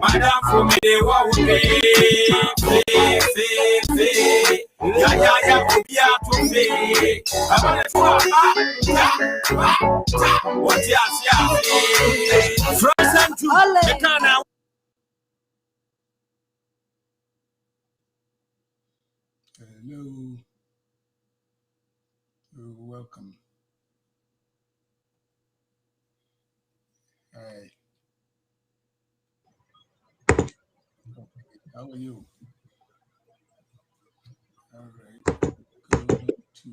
Madam for me, they want to be Hello. You're welcome. Hi. How are you? All right. Go to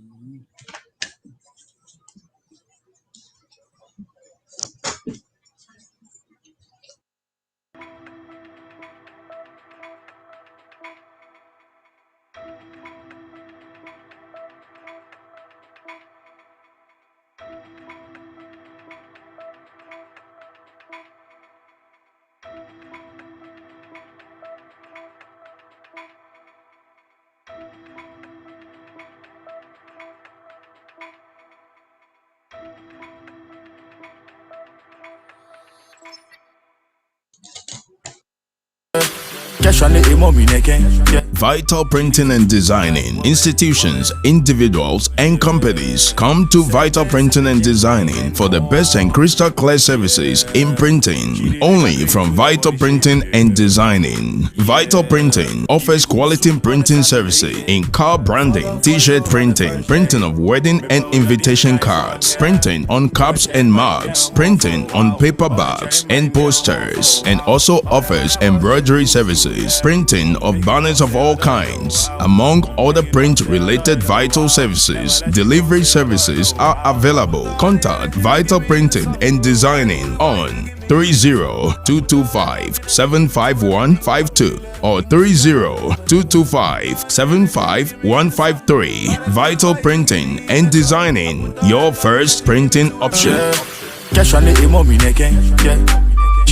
Vital Printing and Designing. Institutions, individuals, and companies come to Vital Printing and Designing for the best and crystal clear services in printing. Only from Vital Printing and Designing. Vital Printing offers quality printing services in car branding, t-shirt printing, printing of wedding and invitation cards, printing on cups and mugs, printing on paper bags and posters, and also offers embroidery services, printing of banners of all kinds, among other print-related vital services. Delivery services are available. Contact Vital Printing and Designing on 30-225-75152 or 30-225-75153. Vital Printing and Designing, your first printing option.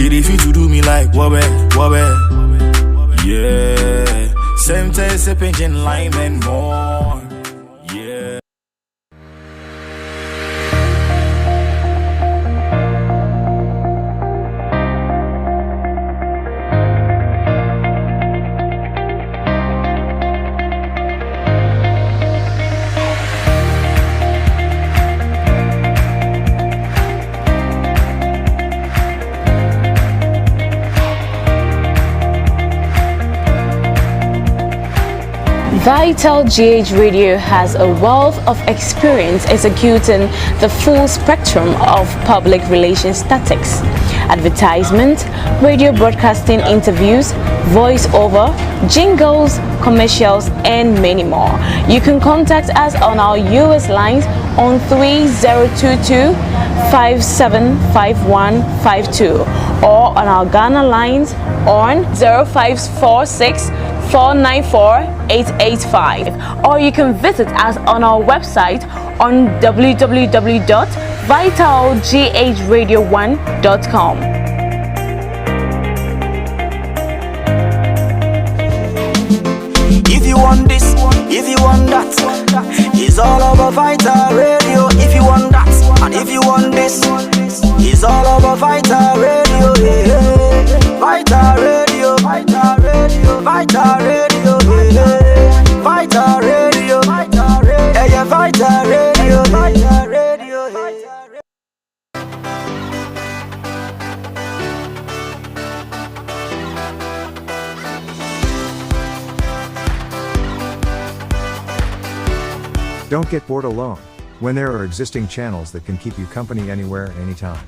If you do me like wabe. Yeah, same taste, a pigeon lime and more. Yeah. VitalGH Radio has a wealth of experience executing the full spectrum of public relations tactics: advertisement, radio broadcasting, interviews, voice-over, jingles, commercials, and many more. You can contact us on our US lines on 3022-575152 or on our Ghana lines on 0546-494-885, or you can visit us on our website on www.vitalghradio1.com. If you want this, if you want that, it's all over Vital Radio. If you want that, and if you want this, it's all over Vital Radio. Yeah. Vital Radio, Vital Radio, Vital Radio, yeah. Vital Radio, Vital Radio, yeah, Vital Radio, Vital Radio, yeah. Don't get bored alone when there are existing channels that can keep you company anywhere, anytime.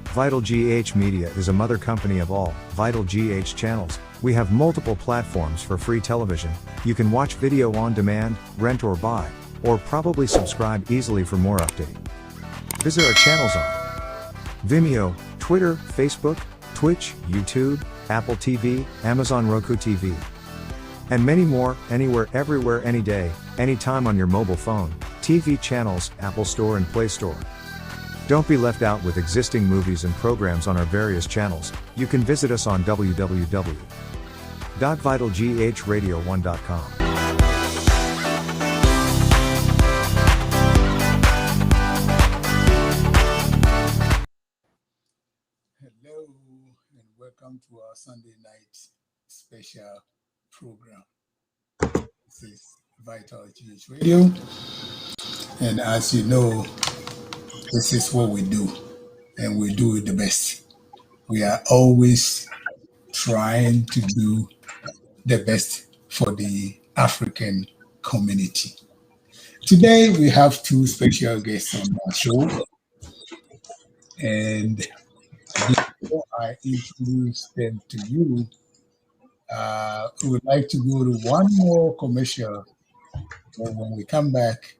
VitalGH Media is a mother company of all VitalGH channels. We have multiple platforms for free television. You can watch video on demand, rent or buy, or probably subscribe easily for more updates. Visit our channels on Vimeo, Twitter, Facebook, Twitch, YouTube, Apple TV, Amazon Roku TV. and many more, anywhere, everywhere, any day, anytime on your mobile phone, TV channels, Apple Store and Play Store. Don't be left out with existing movies and programs on our various channels. You can visit us on www.vitalghradio1.com. Hello and welcome to our Sunday night special program. This is Vital GH Radio, and as you know, this is what we do, and we do it the best. We are always trying to do the best for the African community. Today, we have two special guests on our show, and before I introduce them to you, we would like to go to one more commercial. And when we come back,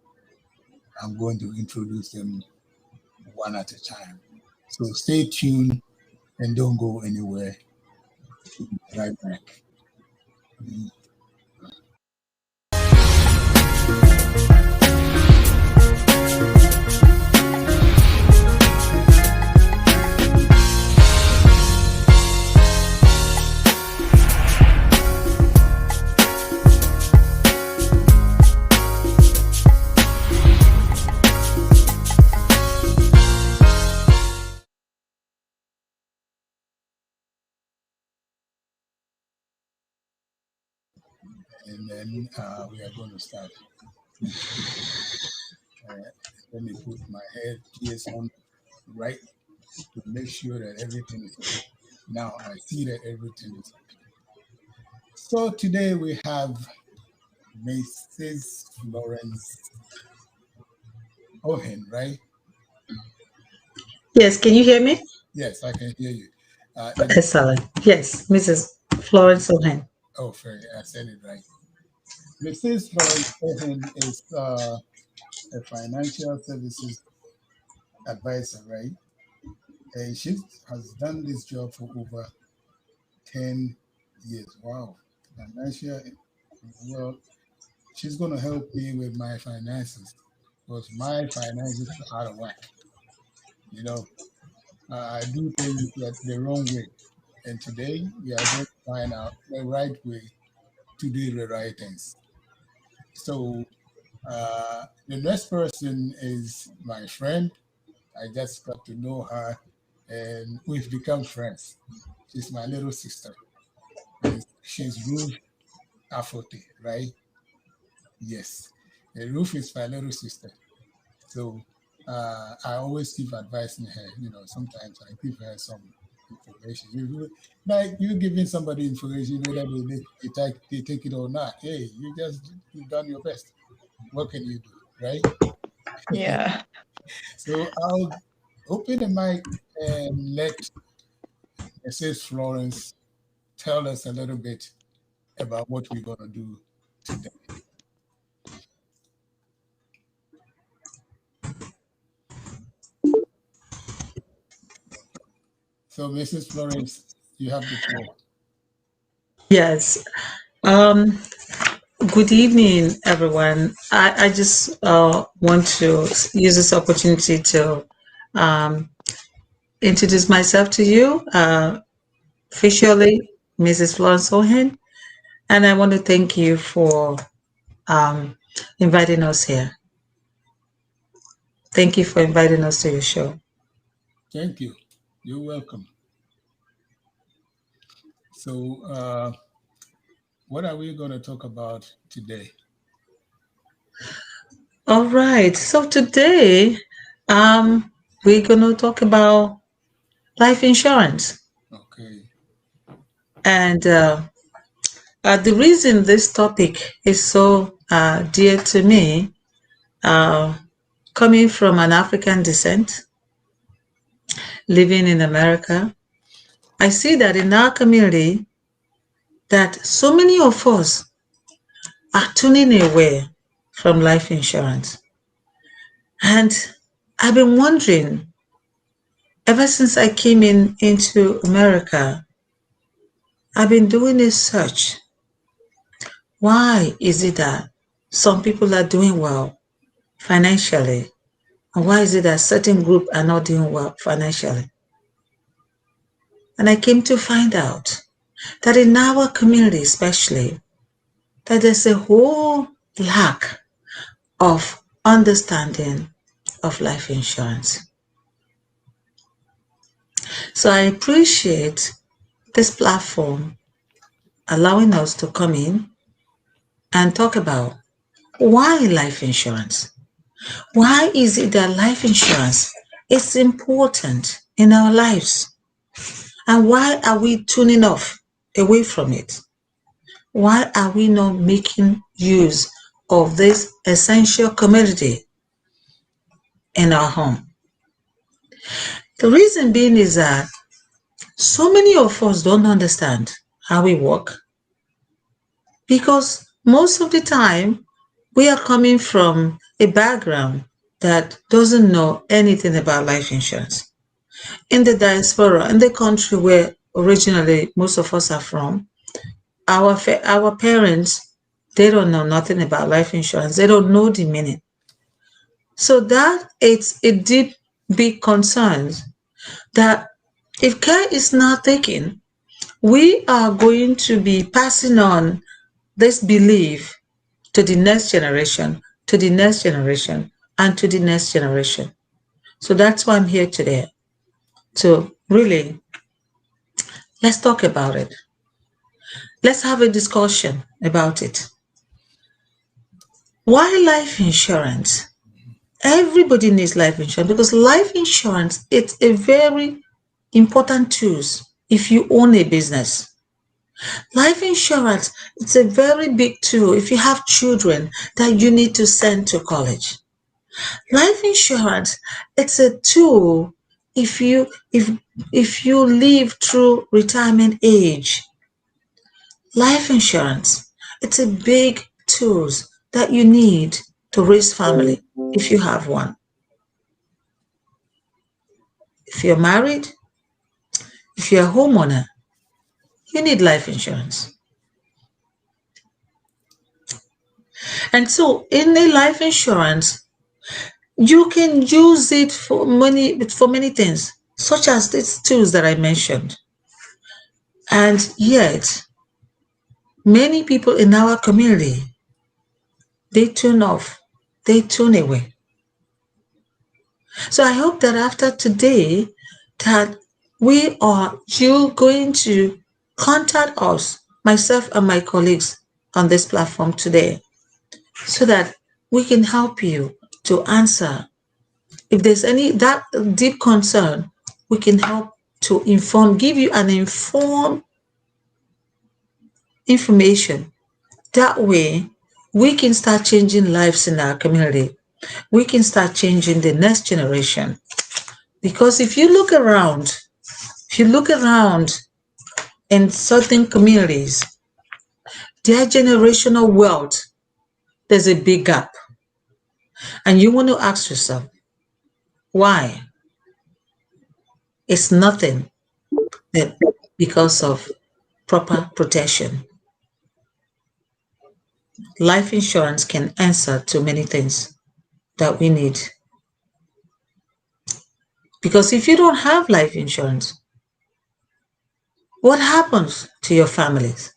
I'm going to introduce them one at a time. So stay tuned and don't go anywhere. Right back. And then we are going to start. Let me put my headpiece on right to make sure that everything is okay. Now I see that everything is okay. So today we have Mrs. Florence Ohen, right? Yes, can you hear me? Yes, I can hear you. Excellent. Yes, Mrs. Florence Ohen. Oh, fair. I said it right. Mrs. Florence Ohen is a financial services advisor, right? And she has done this job for over 10 years. Wow. Financial, well, she's going to help me with my finances because my finances are out of whack. You know, I do things the wrong way. And today we are going to find out the right way to do the right things. So the next person is my friend. I just got to know her and we've become friends. She's my little sister. And she's Ruth Afote, right? Yes. And Ruth is my little sister. So I always give advice in her. You know, sometimes I give her some information. Like you giving somebody information, whether they take it or not. Hey, you've done your best. What can you do, right? Yeah. So I'll open the mic and let Mrs. Florence tell us a little bit about what we're going to do today. So, Mrs. Florence, you have the floor. Yes. Good evening, everyone. I just want to use this opportunity to introduce myself to you, officially, Mrs. Florence Ohen, and I want to thank you for inviting us here. Thank you for inviting us to your show. Thank you. You're welcome. So, what are we going to talk about today? All right. So today, we're going to talk about life insurance. Okay. And the reason this topic is so dear to me, coming from an African descent, living in America, I see that in our community, that so many of us are tuning away from life insurance. And I've been wondering, ever since I came into America, I've been doing a search Why is it that some people are doing well financially? And why is it that certain groups are not doing well financially? And I came to find out that in our community especially, that there's a whole lack of understanding of life insurance. So I appreciate this platform allowing us to come in and talk about why life insurance. Why is it that life insurance is important in our lives? And why are we tuning off away from it? Why are we not making use of this essential commodity in our home? The reason being is that so many of us don't understand how we work, because most of the time we are coming from a background that doesn't know anything about life insurance. In the diaspora, in the country where originally most of us are from, our parents, they don't know nothing about life insurance. They don't know the meaning. So that it's a deep, big concern that if care is not taken, we are going to be passing on this belief to the next generation, to the next generation, and to the next generation. So that's why I'm here today. So really, let's talk about it. Let's have a discussion about it. Why life insurance? Everybody needs life insurance because life insurance, it's a very important tool if you own a business. Life insurance, it's a very big tool if you have children that you need to send to college. Life insurance, it's a tool if you live through retirement age. Life insurance, it's a big tool that you need to raise family if you have one. If you're married, if you're a homeowner, you need life insurance. And so in a life insurance, you can use it for many things, such as these tools that I mentioned. And yet, many people in our community, they tune off, they tune away. So I hope that after today, that you're going to contact us, myself and my colleagues on this platform today, so that we can help you to answer. If there's any that deep concern, we can help to give you an informed information. That way, we can start changing lives in our community. We can start changing the next generation. Because if you look around in certain communities, their generational wealth, there's a big gap. And you want to ask yourself, why? It's nothing but because of proper protection. Life insurance can answer to many things that we need. Because if you don't have life insurance, what happens to your families?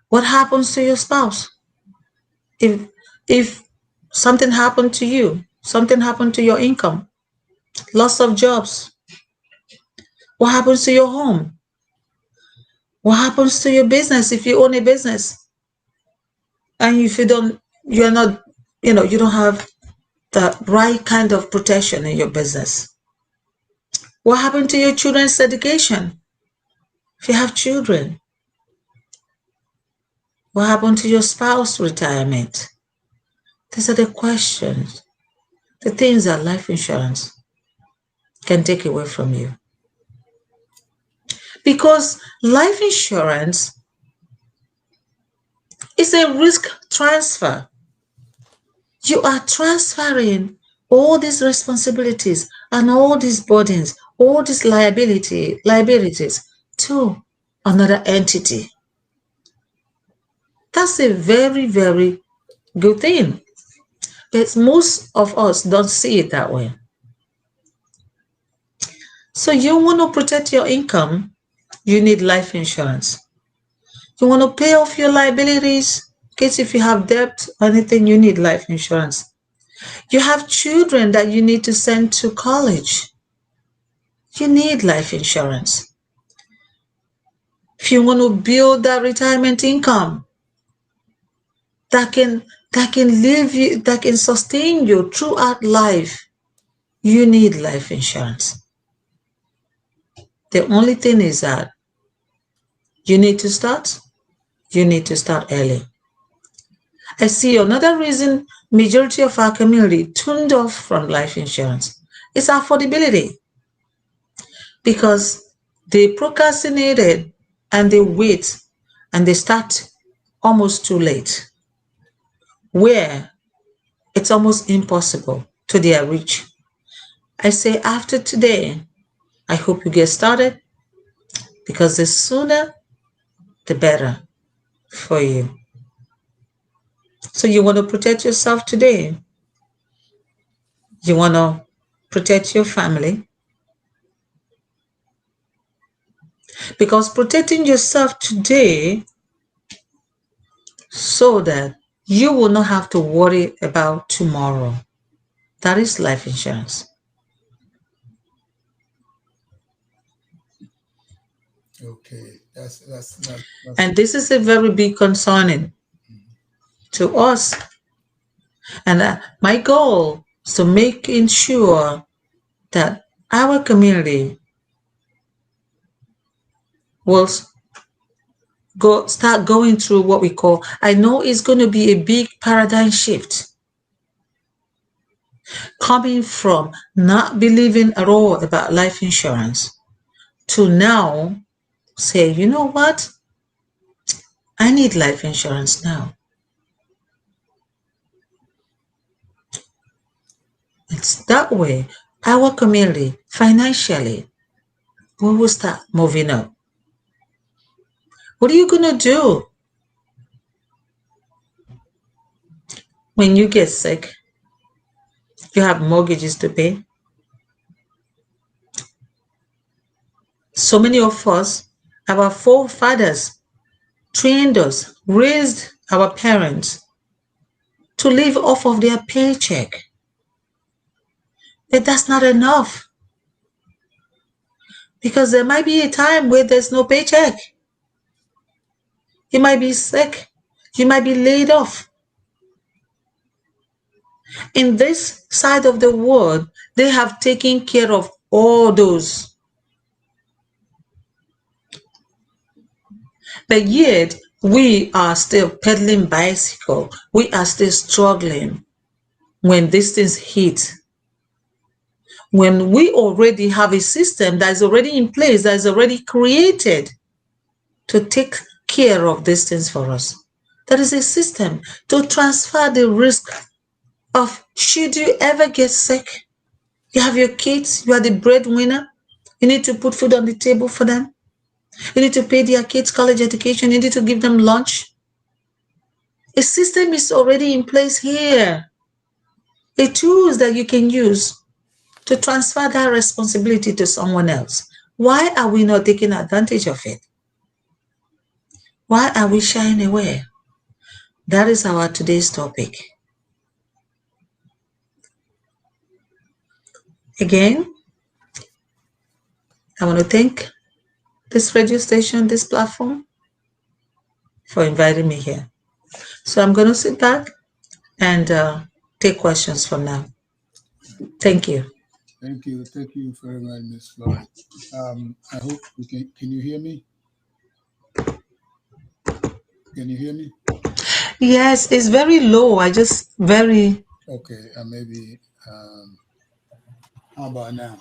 What happens to your spouse? If something happened to you, something happened to your income, loss of jobs, what happens to your home? What happens to your business if you own a business? And if you don't have the right kind of protection in your business? What happened to your children's education? If you have children, what happened to your spouse's retirement? These are the questions, the things that life insurance can take away from you. Because life insurance is a risk transfer. You are transferring all these responsibilities and all these burdens, all these liabilities to another entity. That's a very, very good thing. But most of us don't see it that way. So you want to protect your income, you need life insurance. You want to pay off your liabilities, in case if you have debt or anything, you need life insurance. You have children that you need to send to college. You need life insurance. If you want to build that retirement income that can live you, that can sustain you throughout life, you need life insurance. The only thing is that you need to start early. I see another reason majority of our community tuned off from life insurance is affordability, because they procrastinated and they wait and they start almost too late, where it's almost impossible to their reach. I say after today, I hope you get started, because the sooner the better for you. So you want to protect yourself today. You want to protect your family. Because protecting yourself today so that you will not have to worry about tomorrow. That is life insurance. Okay, that's And this is a very big concerning to us. And my goal is to making sure that our community will start going through what we call, I know it's going to be a big paradigm shift, coming from not believing at all about life insurance to now say, you know what? I need life insurance now. It's that way our community financially, we will start moving up. What are you going to do when you get sick? You have mortgages to pay. So many of us, our forefathers trained us, raised our parents to live off of their paycheck. But that's not enough, because there might be a time where there's no paycheck. You might be sick. You might be laid off. In this side of the world, they have taken care of all those. But yet, we are still pedaling bicycle. We are still struggling when these things hit. When we already have a system that is already in place, that is already created to take care of these things for us. There is a system to transfer the risk of, should you ever get sick, you have your kids, you are the breadwinner, you need to put food on the table for them, you need to pay their kids' college education, you need to give them lunch. A system is already in place here. A tools that you can use to transfer that responsibility to someone else. Why are we not taking advantage of it? Why are we shying away? That is our today's topic. Again, I want to thank this radio station, this platform, for inviting me here. So I'm going to sit back and take questions from now. Thank you. Thank you very much, Ms. Florence. I hope you can you hear me? Can you hear me? Yes, it's very low. Okay, maybe, how about now?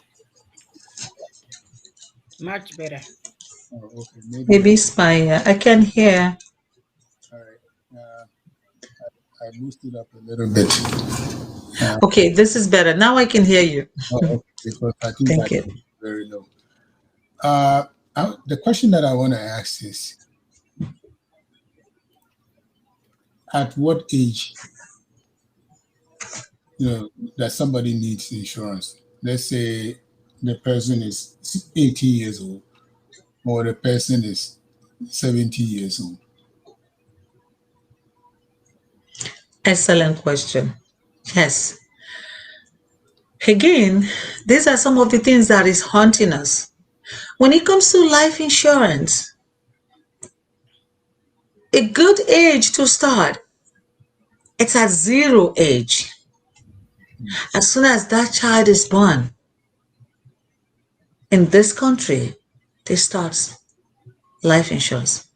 Much better. Oh, okay, Maybe it's I can hear. All right. I boosted up a little bit. Okay, this is better. Now I can hear you. Okay, because I think Thank you. Very low. The question that I want to ask is, at what age, that somebody needs insurance? Let's say the person is 80 years old or the person is 70 years old. Excellent question. Yes. Again, these are some of the things that is haunting us. When it comes to life insurance, a good age to start, it's at 0 age. As soon as that child is born in this country, they start life insurance.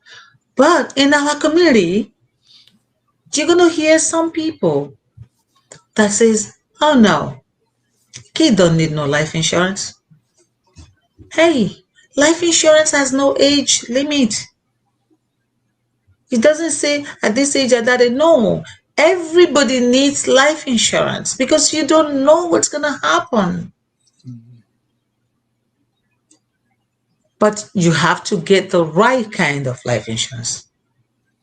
But in our community, you're going to hear some people that says, oh no, kid don't need no life insurance. Hey, life insurance has no age limit. It doesn't say at this age or that. No, everybody needs life insurance because you don't know what's going to happen. But you have to get the right kind of life insurance.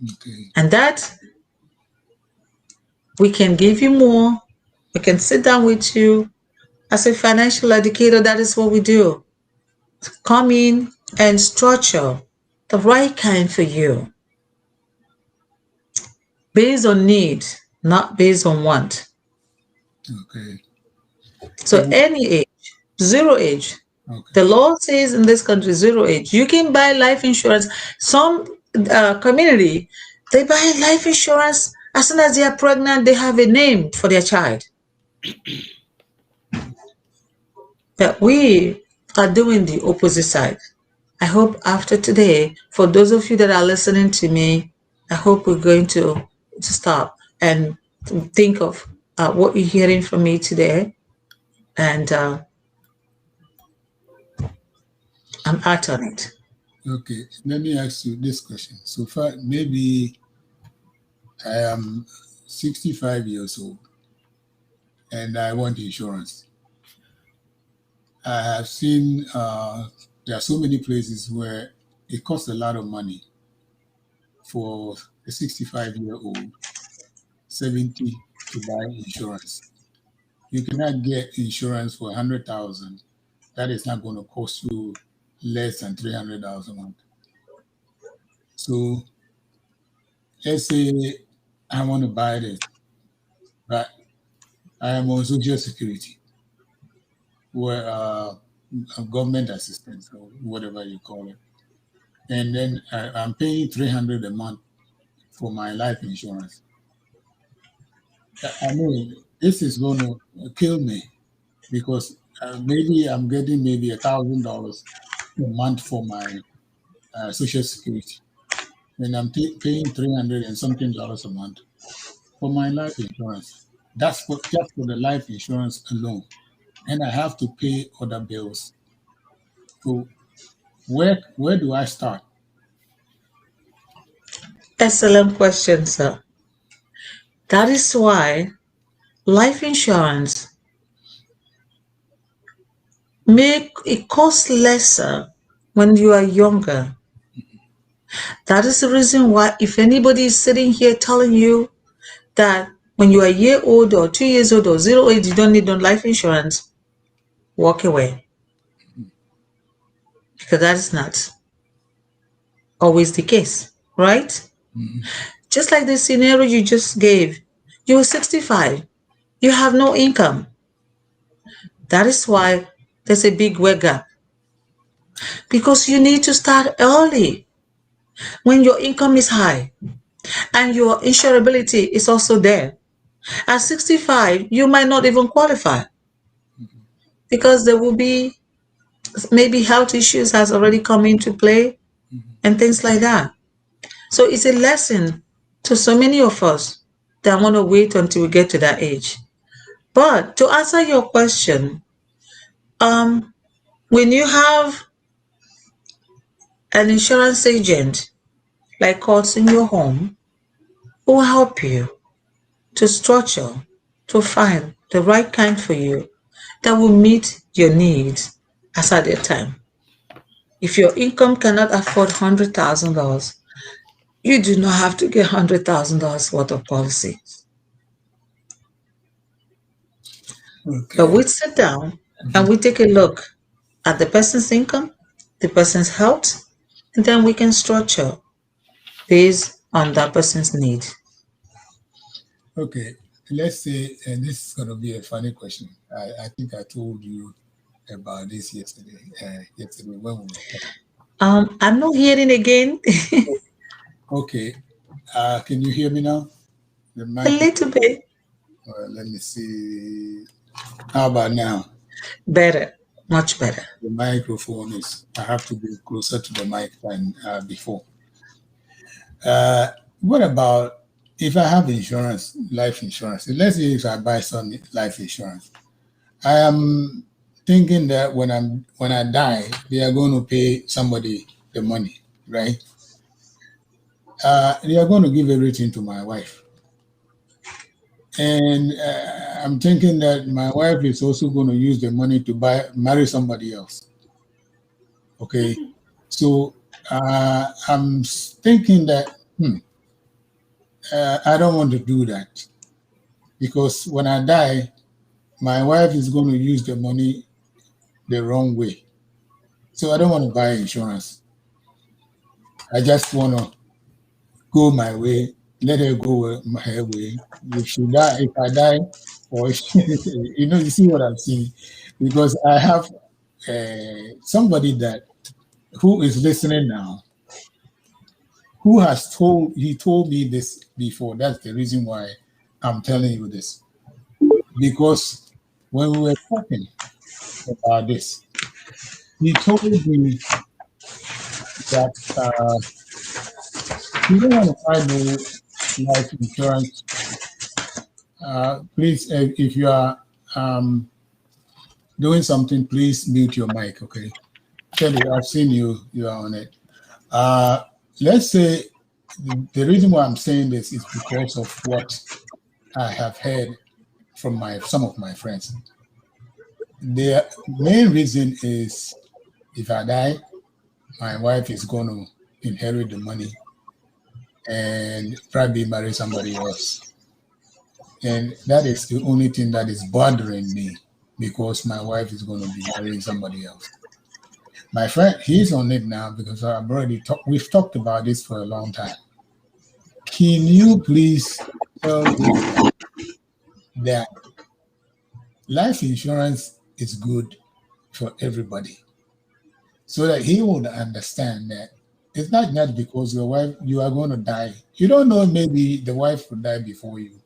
Okay. And that we can give you more. We can sit down with you as a financial educator. That is what we do. Come in and structure the right kind for you based on need, not based on want. Okay. So any age, 0 age. Okay. The law says in this country, 0 age. You can buy life insurance. Some community, they buy life insurance as soon as they are pregnant, they have a name for their child. But we are doing the opposite side. I hope after today, for those of you that are listening to me, I hope we're going to stop and think of what you're hearing from me today. And I'm out on it. Okay. Let me ask you this question. So far, maybe I am 65 years old and I want insurance. I have seen there are so many places where it costs a lot of money for a 65-year-old, 70 to buy insurance. You cannot get insurance for 100,000. That is not going to cost you less than $300 a month. So let's say I want to buy this, but I am on Social Security, where government assistance or whatever you call it, and then I'm paying $300 a month for my life insurance. I mean, this is going to kill me because maybe I'm getting maybe $1,000 a month for my Social Security, and I'm paying 300 and something dollars a month for my life insurance. That's just for the life insurance alone, and I have to pay other bills. So where do I start? Excellent question, sir. That is why life insurance make it cost lesser when you are younger. That is the reason why if anybody is sitting here telling you that when you are a year old or 2 years old or 0 age, you don't need no life insurance, walk away. Because that is not always the case, right? Mm-hmm. Just like the scenario you just gave, you're 65, you have no income. That is why there's a big wage gap. Because you need to start early when your income is high and your insurability is also there. At 65, you might not even qualify because there will be maybe health issues has already come into play and things like that. So it's a lesson to so many of us that want to wait until we get to that age. But to answer your question, when you have an insurance agent like us in your home who will help you to structure, to find the right kind for you that will meet your needs as at that time. If your income cannot afford $100,000, you do not have to get $100,000 worth of policy. But Okay. we sit down and we take a look at the person's income, the person's health, and then we can structure based on that person's need. Okay. Let's say, and this is going to be a funny question. I think I told you about this yesterday. Yesterday when we were talking. I'm not hearing again. Okay. Can you hear me now? The A mic is, little bit let me see. How about now? better, much better. The microphone is, I have to be closer to the mic than before. What about if I have insurance, life insurance? Let's say if I buy some life insurance, I am thinking that when I die, they are going to pay somebody the money, right? They are going to give everything to my wife, and I'm thinking that my wife is also going to use the money to marry somebody else. Okay, so I'm thinking that I don't want to do that because when I die, my wife is going to use the money the wrong way. So I don't want to buy insurance. I just want to go my way, let her go her way. If I die, or you see what I'm saying, because I have somebody that who is listening now, he told me this before. That's the reason why I'm telling you this, because when we were talking about this, he told me that you don't want to buy no life insurance. Please, if you are doing something, please mute your mic, okay? Kelly, I've seen you are on it. Let's say the reason why I'm saying this is because of what I have heard from some of my friends. The main reason is if I die, my wife is going to inherit the money and probably marry somebody else. And that is the only thing that is bothering me because my wife is going to be marrying somebody else. My friend, he's on it now because we've talked about this for a long time. Can you please tell this guy that life insurance is good for everybody so that he would understand that it's not just because you are going to die. You don't know, maybe the wife will die before you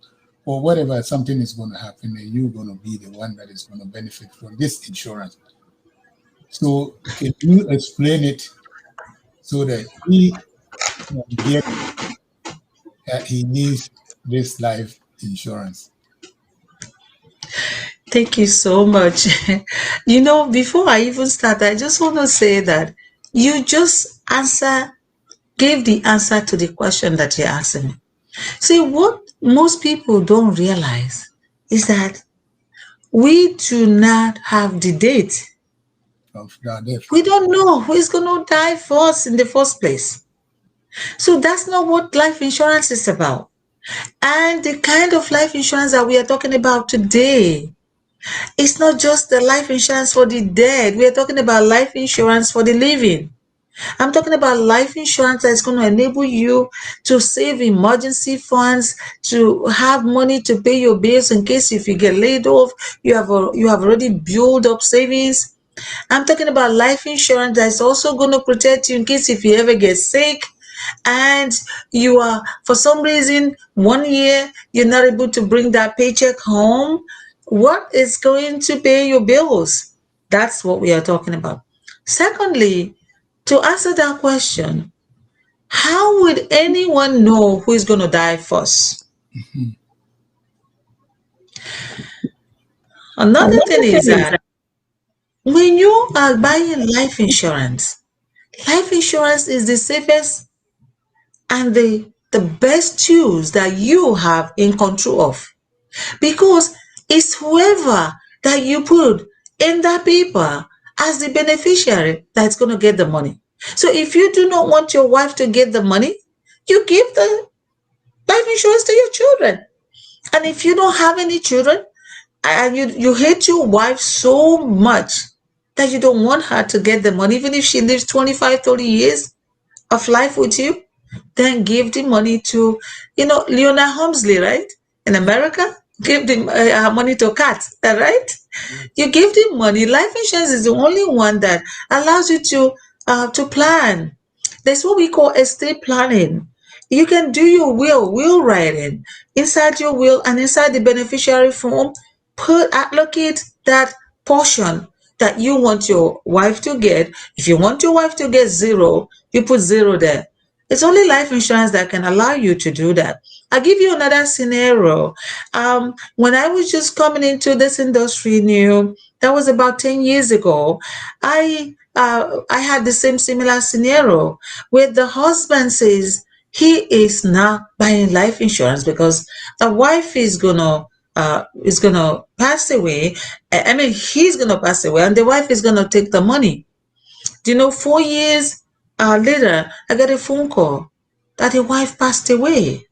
or whatever, something is going to happen and you're going to be the one that is going to benefit from this insurance. So can you explain it so that he can get that he needs this life insurance? Thank you so much. Before I even start, I just want to say that you just gave the answer to the question that you're asking me. See, what most people don't realize is that we do not have the date. We don't know who is going to die first in the first place. So that's not what life insurance is about. And the kind of life insurance that we are talking about today, it's not just the life insurance for the dead. We are talking about life insurance for the living. I'm talking about life insurance that's going to enable you to save emergency funds, to have money to pay your bills in case if you get laid off, you have already built up savings. I'm talking about life insurance that's also going to protect you in case if you ever get sick and you are, for some reason, 1 year, you're not able to bring that paycheck home. What is going to pay your bills? That's what we are talking about. Secondly, to answer that question, how would anyone know who is going to die first? Another thing is that when you are buying life insurance is the safest and the best tools that you have in control of, because it's whoever that you put in that paper as the beneficiary that's going to get the money. So if you do not want your wife to get the money, you give the life insurance to your children. And if you don't have any children and you hate your wife so much that you don't want her to get the money, even if she lives 25, 30 years of life with you, then give the money to, Leona Helmsley, right? In America, give the money to Kat, right? You give them money. Life insurance is the only one that allows you to plan. That's what we call estate planning. You can do your will writing inside your will and inside the beneficiary form. Allocate that portion that you want your wife to get. If you want your wife to get zero, you put zero there. It's only life insurance that can allow you to do that. I'll give you another scenario. When I was just coming into this industry new, that was about 10 years ago, I had the same similar scenario where the husband says he is not buying life insurance because the wife is gonna pass away. I mean, he's gonna pass away, and the wife is gonna take the money. Do you know, 4 years later, I got a phone call that the wife passed away.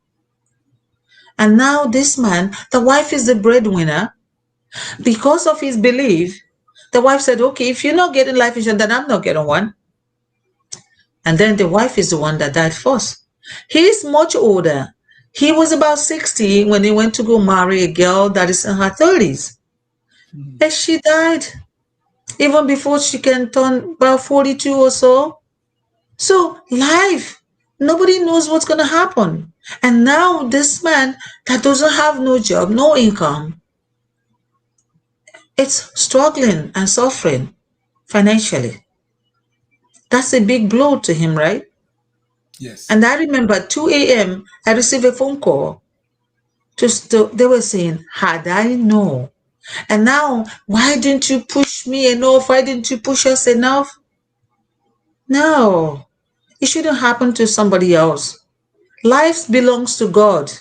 And now this man, the wife is the breadwinner. Because of his belief, the wife said, okay, if you're not getting life insurance, then I'm not getting one. And then the wife is the one that died first. He's much older. He was about 60 when he went to go marry a girl that is in her 30s. And she died even before she can turn about 42 or so. So life, nobody knows what's going to happen. And now this man that doesn't have no job, no income, it's struggling and suffering financially. That's a big blow to him, right? Yes. And I remember at 2 a.m., I received a phone call. They were saying, had I known. And now, why didn't you push me enough? Why didn't you push us enough? No, it shouldn't happen to somebody else. Life belongs to God.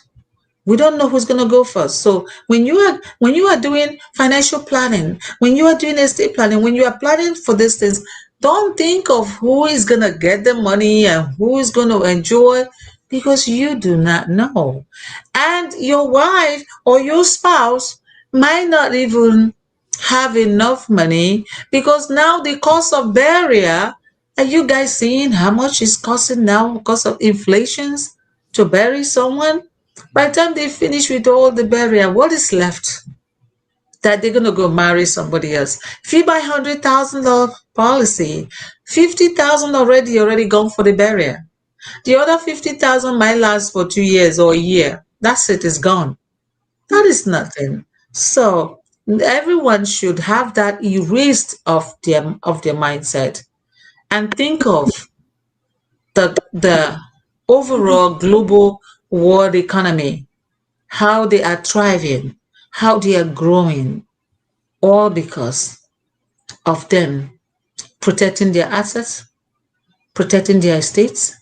We don't know who's going to go first. So when you are doing financial planning, when you are doing estate planning, when you are planning for these things, don't think of who is going to get the money and who is going to enjoy, because you do not know. And your wife or your spouse might not even have enough money, because now the cost of burial, are you guys seeing how much it's costing now because of inflations to bury someone? By the time they finish with all the burial, what is left? That they're gonna go marry somebody else. If you buy $100,000 policy, 50,000 already gone for the burial. The other 50,000 might last for 2 years or a year. That's it, is gone. That is nothing. So everyone should have that erased of their mindset and think of the overall global world economy, how they are thriving, how they are growing, all because of them protecting their assets, protecting their estates,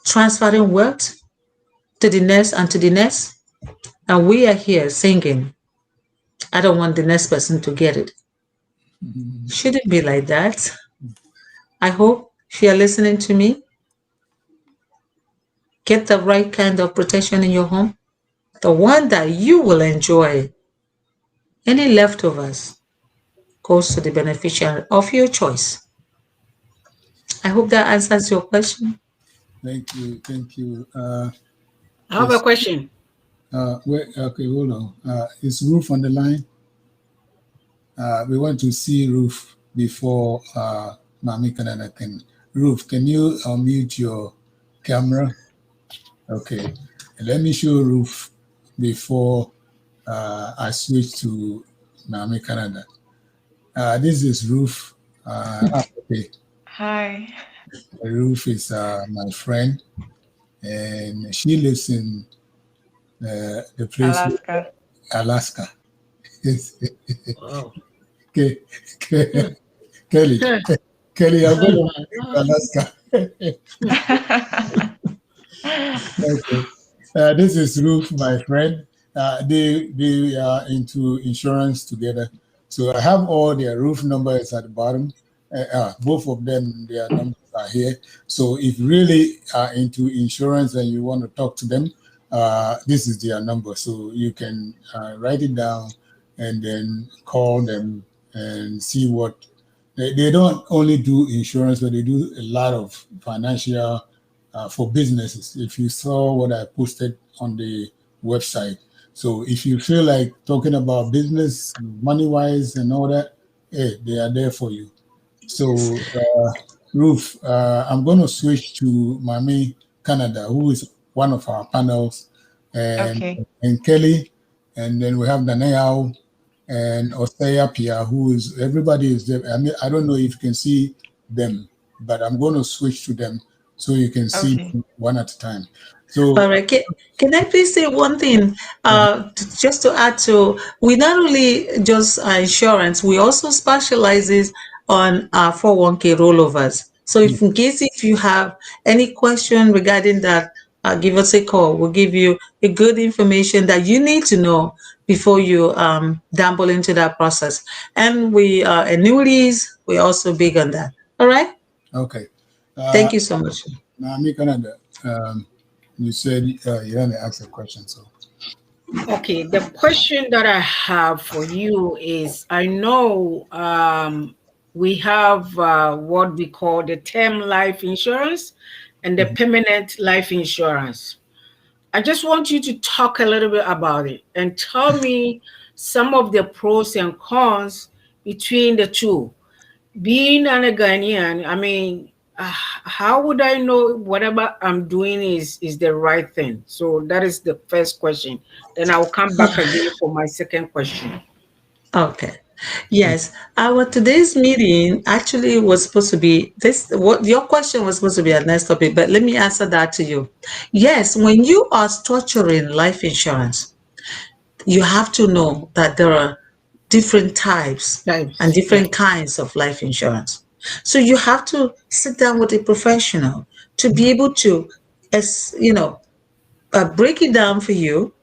transferring wealth to the next and to the next. And we are here singing, I don't want the next person to get it. Shouldn't be like that. I hope if you're listening to me, get the right kind of protection in your home, the one that you will enjoy. Any leftovers goes to the beneficiary of your choice. I hope that answers your question. Thank you. Thank you. I have a question. Okay, hold on. Is Ruth on the line? We want to see Ruth before Mami Kanana can. Ruth, can you unmute your camera? Okay. Let me show Ruth before I switch to Mami Canada. This is Ruth. Okay. Hi. Ruth is my friend, and she lives in the place Alaska. Wow. Okay. Kelly, Kelly, I'm going to Alaska. Okay. This is Ruth, my friend. They are into insurance together. So I have all their Ruth numbers at the bottom. Both of them, their numbers are here. So if really are into insurance and you want to talk to them, this is their number. So you can write it down and then call them and see what they don't only do insurance, but they do a lot of financial for businesses. If you saw what I posted on the website, so if you feel like talking about business, money wise, and all that, hey, they are there for you. So, Ruth, I'm going to switch to Mami Canada, who is one of our panels, and Okay. and Kelly, and then we have Nanayao and Osea Pia, who is everybody is there. I mean, I don't know if you can see them, but I'm going to switch to them so you can see Okay. them one at a time. All So, right. Can I please say one thing? Just to add to, we not only just insurance, we also specializes on 401k rollovers. So if in case if you have any question regarding that, give us a call. We'll give you a good information that you need to know before you dabble into that process. And we annuities, we're also big on that. All right. okay. Thank you so much. Mami Canada, you said you want to ask a question, so. Okay, the question that I have for you is, I know we have what we call the term life insurance and the permanent life insurance. I just want you to talk a little bit about it and tell me some of the pros and cons between the two. Being an Ghanaian, I mean, how would I know whatever I'm doing is the right thing? So that is the first question. Then I'll come back again for my second question. Okay. Yes, our today's meeting actually was supposed to be this. What your question was supposed to be our next topic, but let me answer that to you. Yes, when you are structuring life insurance, you have to know that there are different types and Thanks. Yeah. different kinds of life insurance. So you have to sit down with a professional to be able to, as you know, break it down for you.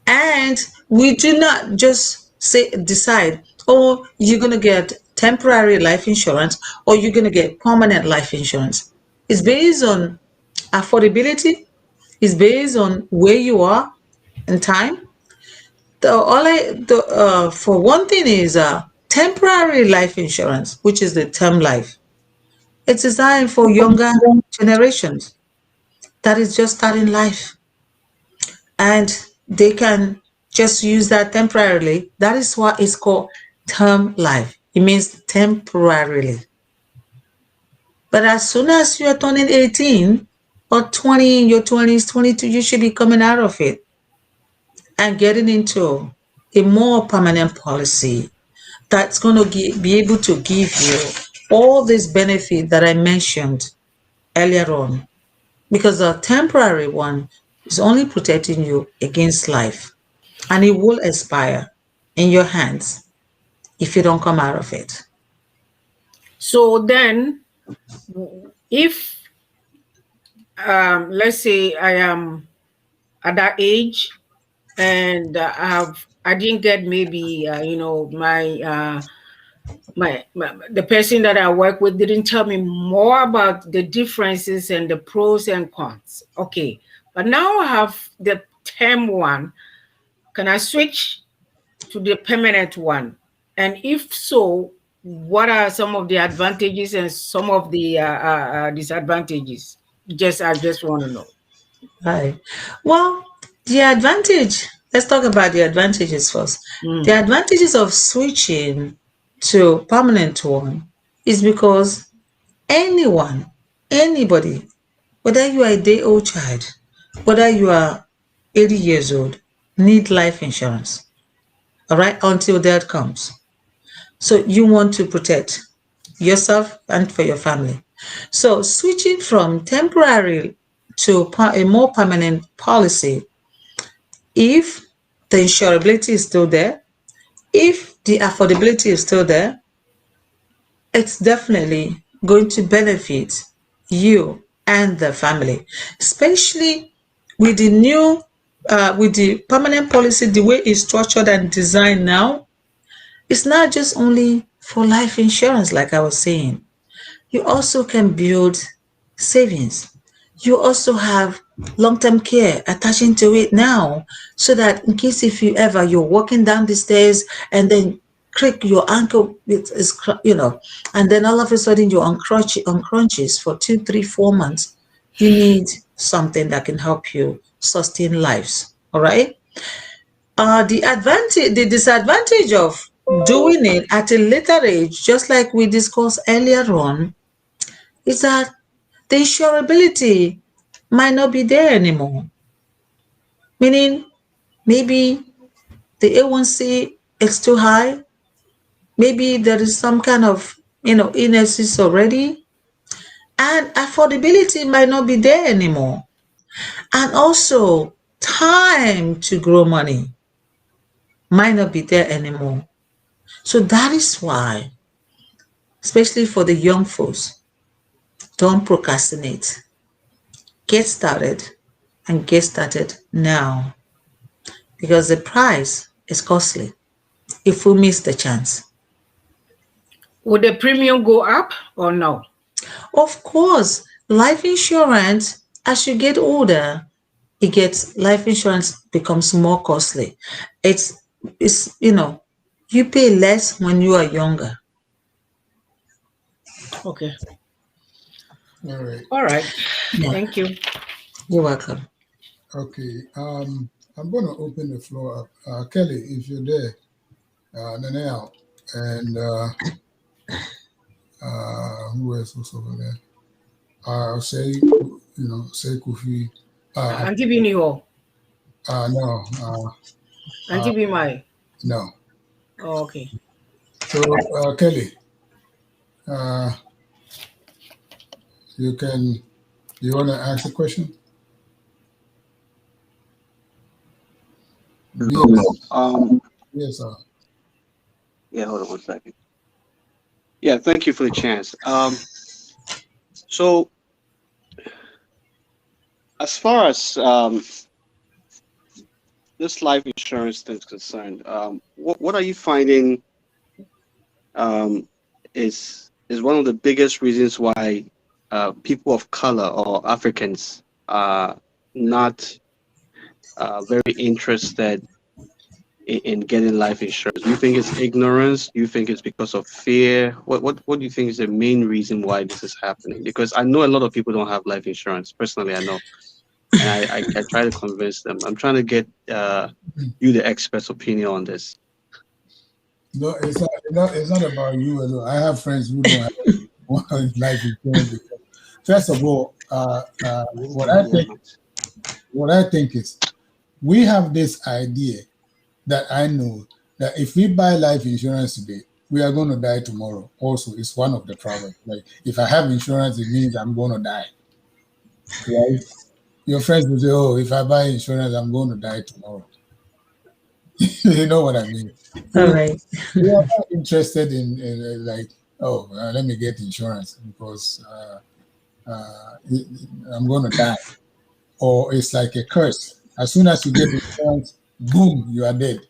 And we do not just say decide, oh, you're going to get temporary life insurance or you're going to get permanent life insurance. It's based on affordability, it's based on where you are in time. For one thing is temporary life insurance, which is the term life. It's designed for younger generations that is just starting life, and they can just use that temporarily. That is what is called term life. It means temporarily. But as soon as you're turning 18 or 20 in your 20s, 22, you should be coming out of it and getting into a more permanent policy that's going to be able to give you all this benefit that I mentioned earlier on. Because the temporary one is only protecting you against life, and it will expire in your hands if you don't come out of it. So then, if let's say I am at that age and I didn't get maybe my the person that I work with didn't tell me more about the differences and the pros and cons. Okay, but now I have the term one. Can I switch to the permanent one? And if so, what are some of the advantages and some of the disadvantages? I just want to know. Right. Well, the advantage, let's talk about the advantages first. Mm. The advantages of switching to permanent one is because anybody, whether you are a day old child, whether you are 80 years old, need life insurance. All right, until death comes. So you want to protect yourself and for your family. So switching from temporary to a more permanent policy, if the insurability is still there, if the affordability is still there, it's definitely going to benefit you and the family, especially with the new, with the permanent policy, the way it's structured and designed now. It's not just only for life insurance, like I was saying. You also can build savings. You also have long-term care attaching to it now, so that in case if you ever you're walking down the stairs and then crick your ankle is, and then all of a sudden you're on crunches for 2, 3, 4 months, you need something that can help you sustain lives. All right. The disadvantage of doing it at a later age, just like we discussed earlier on, is that the insurability might not be there anymore. Meaning, maybe the A1C is too high. Maybe there is some kind of, illnesses already. And affordability might not be there anymore. And also, time to grow money might not be there anymore. So that is why, especially for the young folks, don't procrastinate. Get started, and get started now, because the price is costly if we miss the chance. Would the premium go up or no? Of course, life insurance, as you get older, life insurance becomes more costly. It's you pay less when you are younger. Okay. All right. Yeah. Thank you. You're welcome. Okay. I'm going to open the floor up. Kelly, if you're there, Nanelle, and who else was over there? I'll say, say Kofi. Auntie Binio. No. Auntie Bimai. No. Oh, okay. So, Kelly, you want to ask a question? Yes, sir. Yeah, hold on 1 second. Yeah, thank you for the chance. So as far as this life insurance thing is concerned, what are you finding is one of the biggest reasons why people of color or Africans are not very interested in getting life insurance? Do you think it's ignorance? Do you think it's because of fear? What do you think is the main reason why this is happening? Because I know a lot of people don't have life insurance. Personally, I know. And I try to convince them. I'm trying to get you the expert's opinion on this. No, it's not about you alone. I have friends who don't have life insurance. First of all, what I think is, we have this idea that I know that if we buy life insurance today, we are going to die tomorrow. Also, it's one of the problems. Like, if I have insurance, it means I'm going to die. Right? Your friends will say, "Oh, if I buy insurance, I'm going to die tomorrow." You know what I mean? All right. We are not interested in like, oh, let me get insurance because I'm going to die. Or it's like a curse. As soon as you get insurance, boom, you are dead.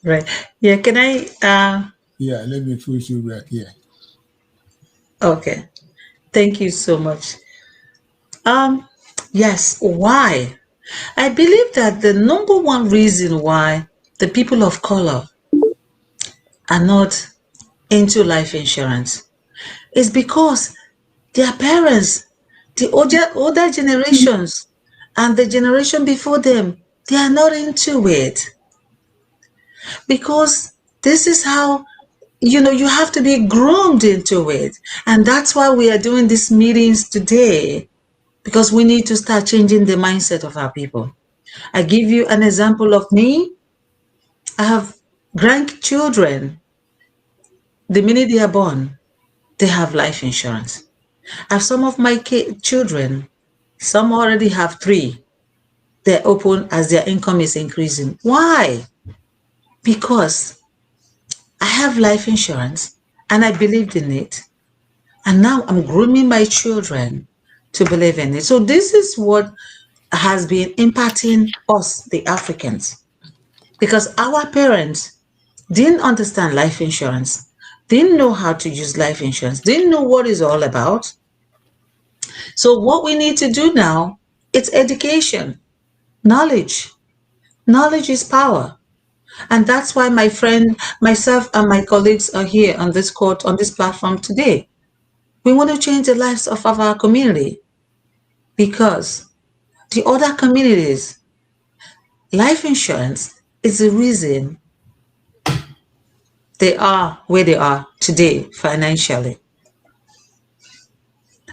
Right. Yeah, can I Yeah, let me push you back here. Okay. Thank you so much. Yes, why? I believe that the number one reason why the people of color are not into life insurance is because their parents, the older generations, and the generation before them, they are not into it. Because this is how, you have to be groomed into it. And that's why we are doing these meetings today, because we need to start changing the mindset of our people. I give you an example of me. I have grandchildren. The minute they are born, they have life insurance. I have some of my children, some already have 3. They're open as their income is increasing. Why? Because I have life insurance and I believed in it. And now I'm grooming my children to believe in it. So this is what has been impacting us, the Africans, because our parents didn't understand life insurance. didn't know how to use life insurance, didn't know what it's all about. So what we need to do now, it's education, knowledge. Knowledge is power. And that's why my friend, myself, and my colleagues are here on this court, on this platform today. We want to change the lives of our community because the other communities, life insurance is the reason they are where they are today financially.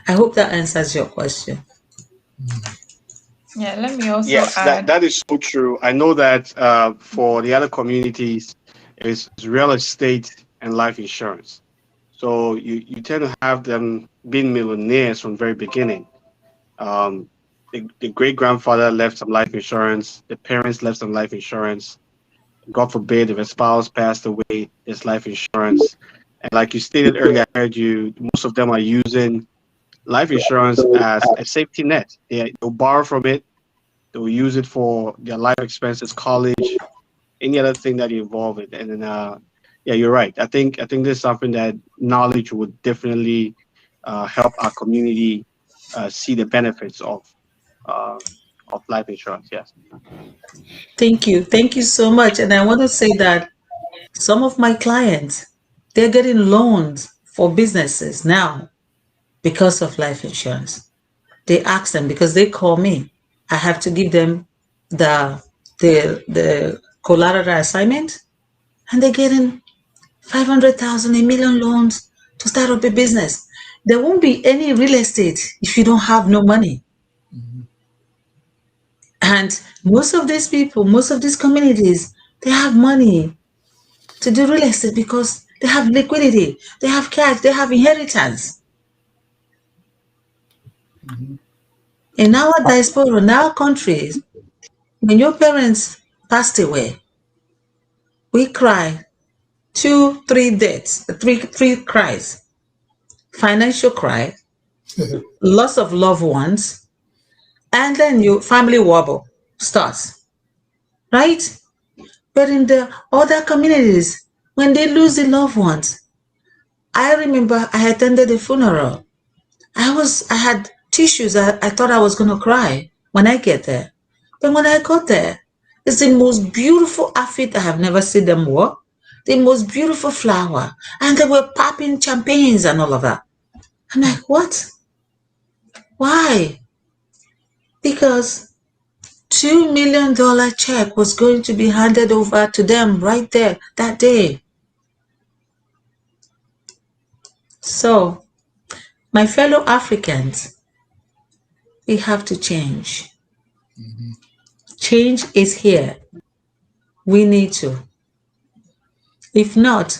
I hope that answers your question. Yeah, let me also Yes, add. that is so true. I know that for the other communities, it's real estate and life insurance. So you tend to have them being millionaires from the very beginning. Um, the great grandfather left some life insurance. The parents left some life insurance. God forbid if a spouse passed away, there's life insurance. And like you stated earlier, I heard you. Most of them are using life insurance as a safety net. They'll borrow from it. They'll use it for their life expenses, college, any other thing that you involve in. And then, yeah, you're right. I think this is something that knowledge would definitely help our community see the benefits uh, of life insurance. Yes. Thank you. Thank you so much. And I want to say that some of my clients, they're getting loans for businesses now because of life insurance. They ask them because they call me. I have to give them the collateral assignment, and they're getting 500,000, a million loans to start up a business. There won't be any real estate if you don't have no money. And most of these people, most of these communities, they have money to do real estate because they have liquidity, they have cash, they have inheritance. In our diaspora, in our countries, when your parents passed away, we cry 2, 3 deaths, three cries. Financial cry, loss of loved ones, and then your family wobble starts, right? But in the other communities, when they lose the loved ones, I remember I attended a funeral. I had tissues. I thought I was gonna cry when I get there. But when I got there, it's the most beautiful outfit I have never seen them wear. The most beautiful flower. And they were popping champagnes and all of that. I'm like, what? Why? Because $2 million check was going to be handed over to them right there that day. So, my fellow Africans, we have to change. Change is here. We need to. If not,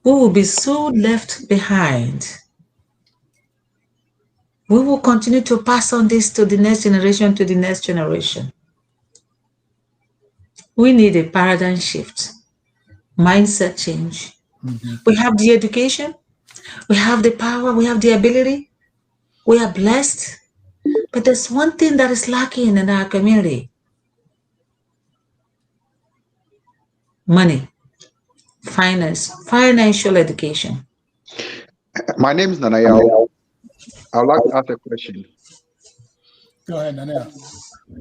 we will be so left behind. We will continue to pass on this to the next generation, to the next generation. We need a paradigm shift, mindset change. We have the education, we have the power, we have the ability, we are blessed. But there's one thing that is lacking in our community: money, finance, financial education. My name is Nanayao. I would like to ask a question. Go ahead, Daniel.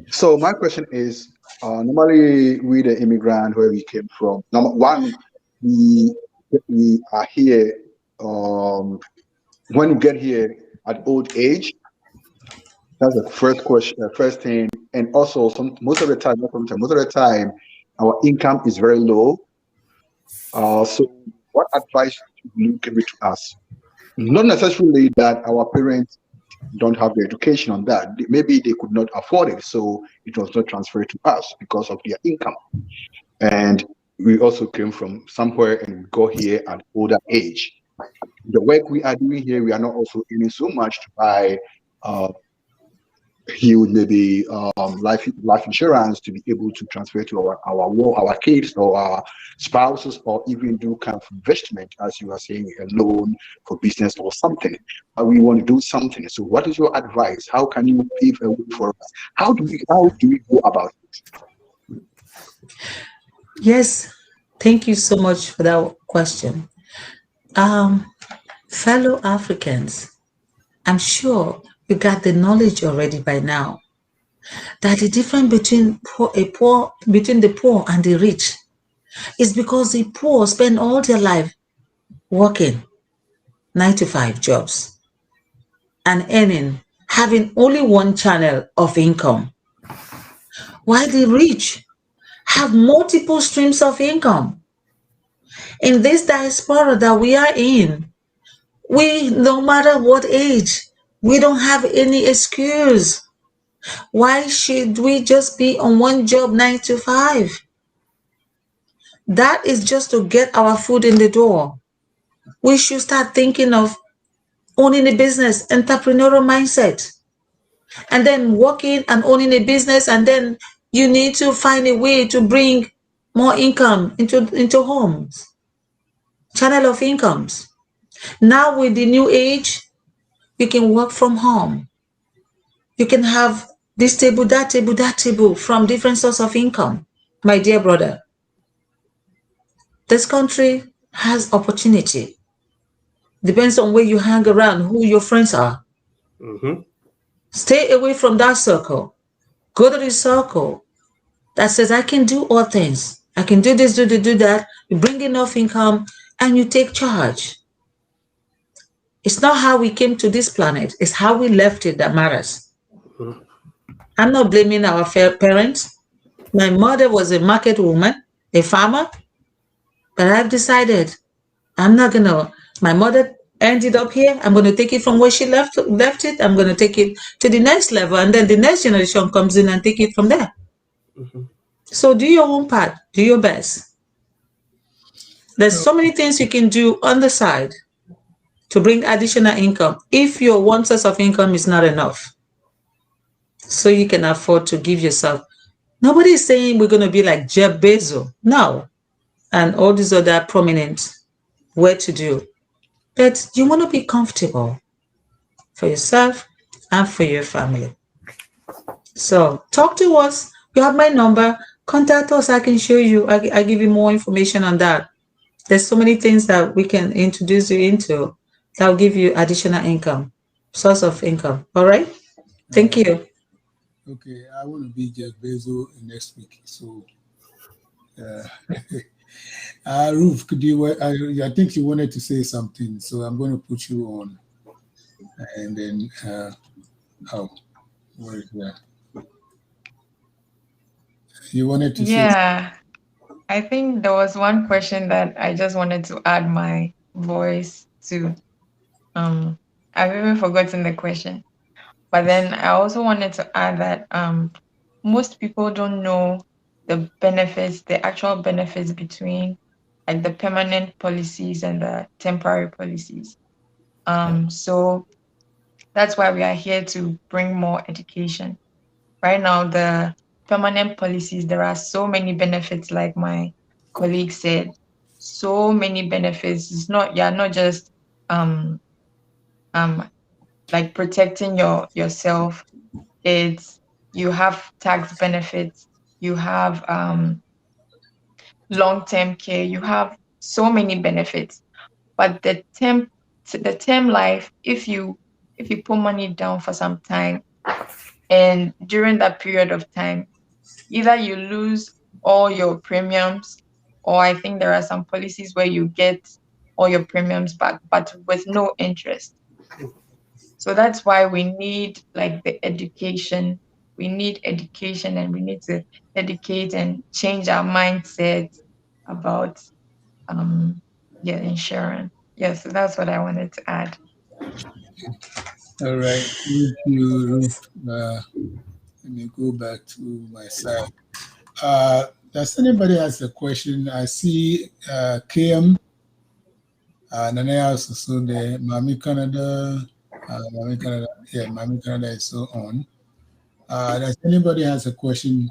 So my question is, normally we the immigrant where we came from. Number one, we are here. When we get here at old age, that's the first question, first thing. And also, most of the time, most of the time, our income is very low. So, what advice would you give it to us? Not necessarily that our parents don't have the education on that. Maybe they could not afford it, so it was not transferred to us because of their income. And we also came from somewhere and got here at older age. The work we are doing here, we are not also earning so much to buy huge maybe life insurance to be able to transfer to our kids or our spouses, or even do kind of investment, as you are saying, a loan for business or something. We want to do something. So what is your advice? How can you pave a way for us? How do we go about it? Yes, thank you so much for that question. Fellow Africans, I'm sure you got the knowledge already by now that the difference between the poor and the rich is because the poor spend all their life working 9 to 5 jobs and having only one channel of income, while the rich have multiple streams of income. In this diaspora that we are in, no matter what age, we don't have any excuse. Why should we just be on one job 9 to 5? That is just to get our food in the door. We should start thinking of owning a business, entrepreneurial mindset, and then working and owning a business, and then you need to find a way to bring more income into homes, channel of incomes. Now with the new age, you can work from home. You can have this table, that table, that table from different sources of income. My dear brother, this country has opportunity. Depends on where you hang around, who your friends are. Stay away from that circle. Go to the circle that says, I can do all things. I can do this, do that. You bring enough income and you take charge. It's not how we came to this planet. It's how we left it that matters. I'm not blaming our parents. My mother was a market woman, a farmer, but I've decided I'm not going to, my mother ended up here. I'm going to take it from where she left it. I'm going to take it to the next level. And then the next generation comes in and take it from there. So do your own part. Do your best. There's so many things you can do on the side to bring additional income if your one source of income is not enough. So you can afford to give yourself. Nobody is saying we're going to be like Jeff Bezos. No. And all these other prominent well-to-do. But you want to be comfortable for yourself and for your family. So talk to us. You have my number. Contact us. I can show you. I give you more information on that. There's so many things that we can introduce you into that will give you additional income, source of income. All right? Thank you. Okay, I want to be Jeff Bezos next week. So, Ruth, I think you wanted to say something, so I'm going to put you on. And then, where is that? You wanted to say? Yeah, I think there was one question that I just wanted to add my voice to. I've even forgotten the question. But then I also wanted to add that most people don't know the benefits, the actual benefits between like the permanent policies and the temporary policies. So that's why we are here to bring more education. Right now, the permanent policies, there are so many benefits, like my colleague said, so many benefits. You're not just like protecting yourself. You have tax benefits, you have long-term care, you have so many benefits. But the term life, if you put money down for some time, and during that period of time, either you lose all your premiums, or I think there are some policies where you get all your premiums back, but with no interest. So that's why we need like the education. We need education, and we need to educate and change our mindset about insurance. Yes, so that's what I wanted to add. All right. Thank you, Ruth. Let me go back to my side. Does anybody has a question? I see KM, Nanaya is also there. Mami Canada, Mami Canada is so on. Does anybody has a question?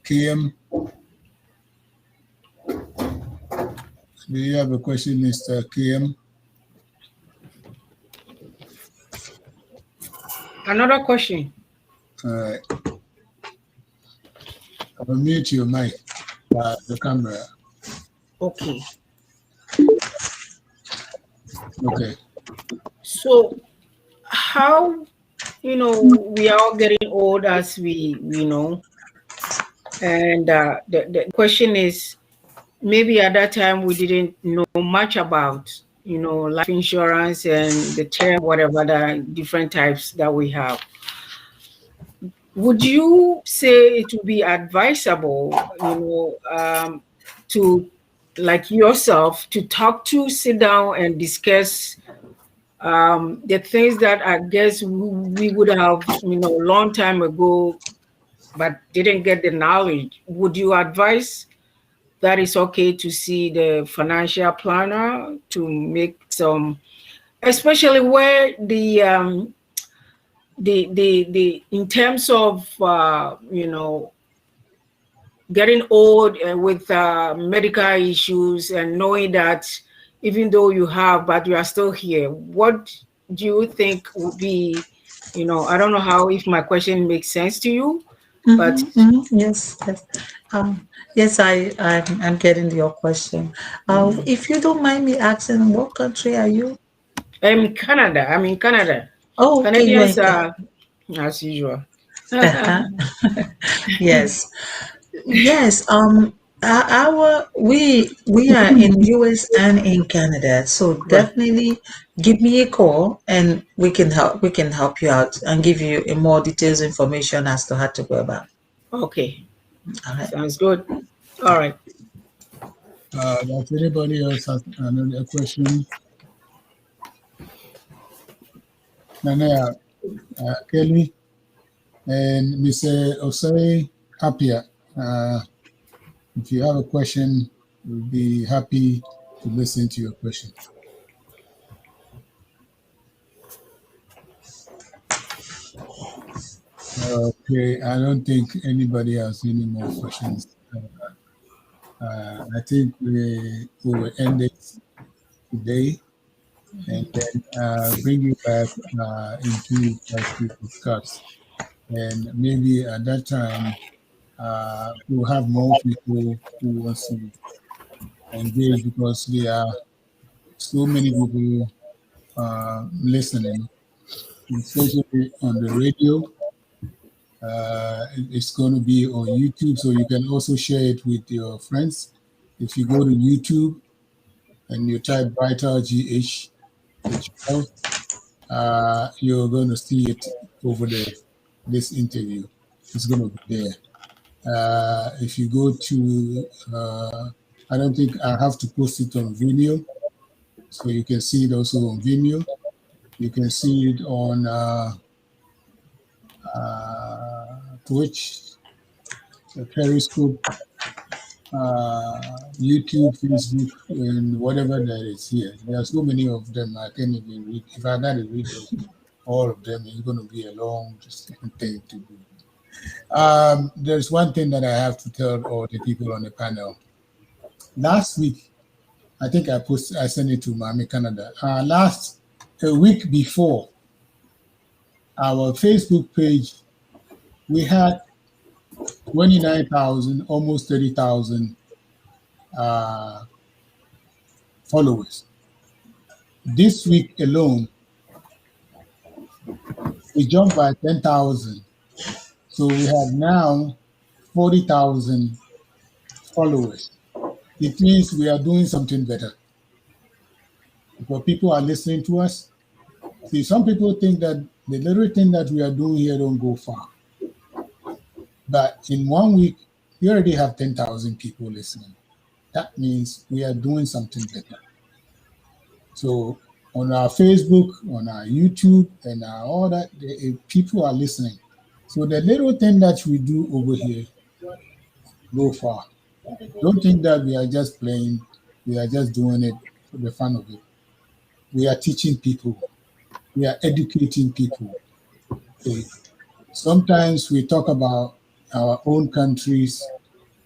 KM, do you have a question, Mr. KM? Another question. All right. I'll mute your mic. The camera. Okay. Okay. So how, we are all getting old as we know. And the question is, maybe at that time we didn't know much about, life insurance and the term, whatever the different types that we have. Would you say it would be advisable, to, like yourself, to talk to, sit down and discuss the things that I guess we would have, a long time ago, but didn't get the knowledge? Would you advise that it's okay to see the financial planner to make some, especially where the in terms of getting old with medical issues, and knowing that even though you have, but you are still here. What do you think would be, I don't know how, if my question makes sense to you, but Yes, yes. Yes, I'm getting your question. If you don't mind me asking, what country are you? I'm in Canada. Oh, okay, you are Canadians in are as usual. uh Yes, yes. We are in US and in Canada, so Right. definitely give me a call and we can help you out and give you a more details information as to how to go about. Okay. All right. Sounds good. All right. Does anybody else has another question? Nana, Kelly, and Mr. Osei Apia. If you have a question, we'll be happy to listen to your question. Okay, I don't think anybody has any more questions. I think we will end it today and then bring you back in 2 weeks as we discuss. And maybe at that time, we'll have more people who want to engage because there are so many people listening, especially on the radio. It's going to be on YouTube, so you can also share it with your friends. If you go to YouTube and you type VitalGH, the channel, you're going to see it over there. This interview is going to be there. If you go to, I don't think I have to post it on Vimeo, so you can see it also on Vimeo. You can see it on Twitch, Periscope, YouTube, Facebook, and whatever that is here. There are so many of them I can't even read. If I got to read all of them, it's going to be a long thing to do. There's one thing that I have to tell all the people on the panel. Last week, I think I sent it to Miami, Canada. A week before, our Facebook page, we had 29,000, almost 30,000 followers. This week alone, we jumped by 10,000. So we have now 40,000 followers. It means we are doing something better because people are listening to us. See, some people think that the little thing that we are doing here don't go far. But in 1 week, we already have 10,000 people listening. That means we are doing something better. So on our Facebook, on our YouTube, and all that, people are listening. So the little thing that we do over here go far. Don't think that we are just playing, we are just doing it for the fun of it. We are teaching people, we are educating people. Okay. Sometimes we talk about our own countries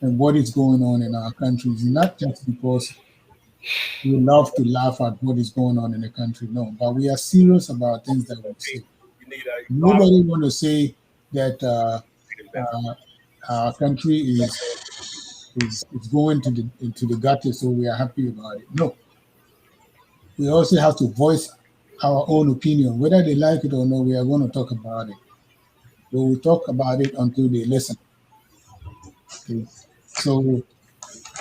and what is going on in our countries, not just because we love to laugh at what is going on in the country, no, but we are serious about things that we say. Nobody want to say that our country is is going to the into the gutter, so we are happy about it. No, we also have to voice our own opinion, whether they like it or not. We are going to talk about it. We will talk about it until they listen. Okay. So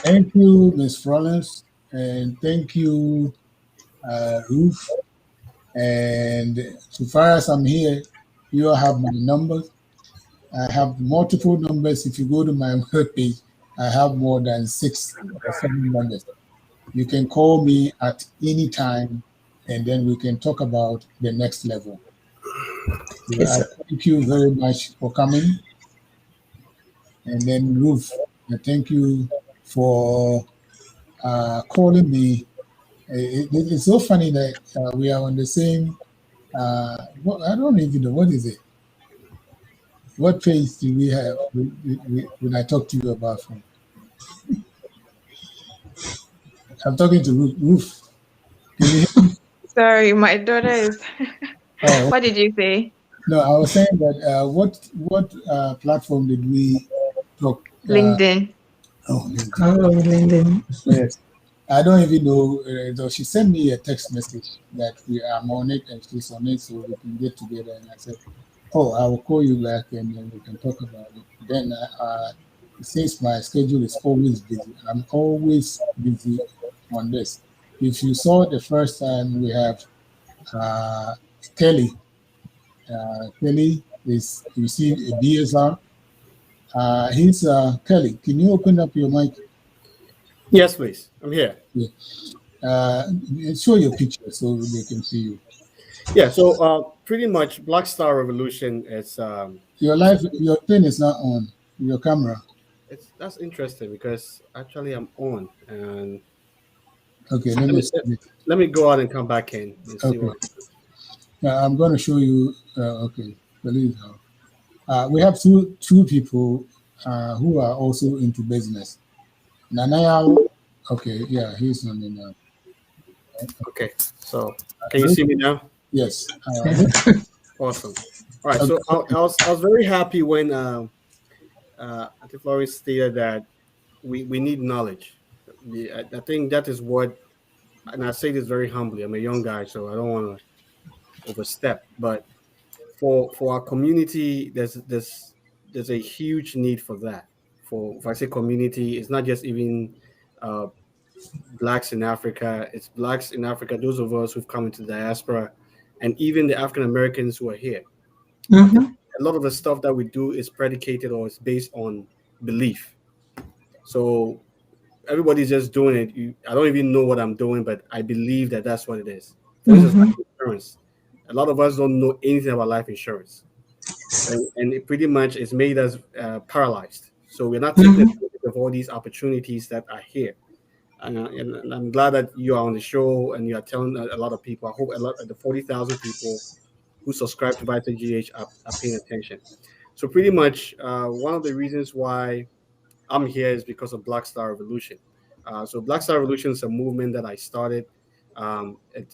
thank you, Ms. Florence, and thank you, Ruth. And so far as I'm here, you all have my numbers. I have multiple numbers. If you go to my webpage, I have more than 6 or 7 numbers. You can call me at any time, and then we can talk about the next level. Yes, I thank you very much for coming. And then Ruth, I thank you for calling me. It's so funny that we are on the same. I don't even know what is it. What page do we have when I talk to you about from? I'm talking to Ruth. Ruth, can you hear me? Sorry, my daughter is. Oh, What did you say? no, I was saying that what platform did we talk? LinkedIn. Oh, LinkedIn. oh, Lyndon. Yes. I don't even know. Though she sent me a text message that we are on it and she's on it, so we can get together. And I said, "Oh, I will call you back and then we can talk about it." Then, since my schedule is always busy, I'm always busy on this. If you saw the first time, we have uh, Kelly. Kelly is received a DSR. He's Kelly. Can you open up your mic? Yes, please. I'm here. Yeah. Show your picture so they can see you. Yeah. So pretty much Black Star Revolution is Your thing is not on your camera. that's interesting because actually I'm on and Okay, let let me me see it. let me go out and come back in and see Okay, what. I'm going to show you. Okay, believe how. We have two people who are also into business. Nanayao. Okay, yeah, he's on the now. Okay. So can you see me now? Yes. Awesome. All right. Okay. So I was very happy when Auntie Flores stated that we need knowledge. I think that is what, and I say this very humbly. I'm a young guy, so I don't want to overstep, but for our community, there's a huge need for that. For if I say community, it's not just even uh, blacks in Africa. It's blacks in Africa. Those of us who've come into the diaspora, and even the African Americans who are here. Because Mm-hmm. a lot of the stuff that we do is predicated or is based on belief. So everybody's just doing it. I don't even know what I'm doing, but I believe that that's what it is. For instance, Mm-hmm. life insurance. A lot of us don't know anything about life insurance, and it pretty much is made us paralyzed. So we're not taking Mm-hmm. advantage of all these opportunities that are here. And I'm glad that you are on the show and you are telling a lot of people. I hope a lot of the 40,000 people who subscribe to Vital GH are paying attention. So pretty much one of the reasons why I'm here is because of Black Star Revolution. So Black Star Revolution is a movement that I started.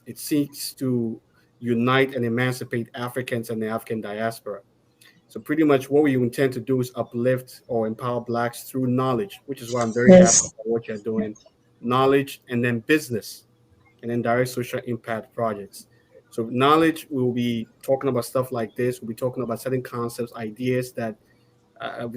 It seeks to unite and emancipate Africans and the African diaspora. So pretty much what we intend to do is uplift or empower blacks through knowledge, which is why I'm very happy Yes. about what you're doing. Knowledge and then business and then direct social impact projects. So knowledge, we will be talking about stuff like this. We'll be talking about certain concepts, ideas that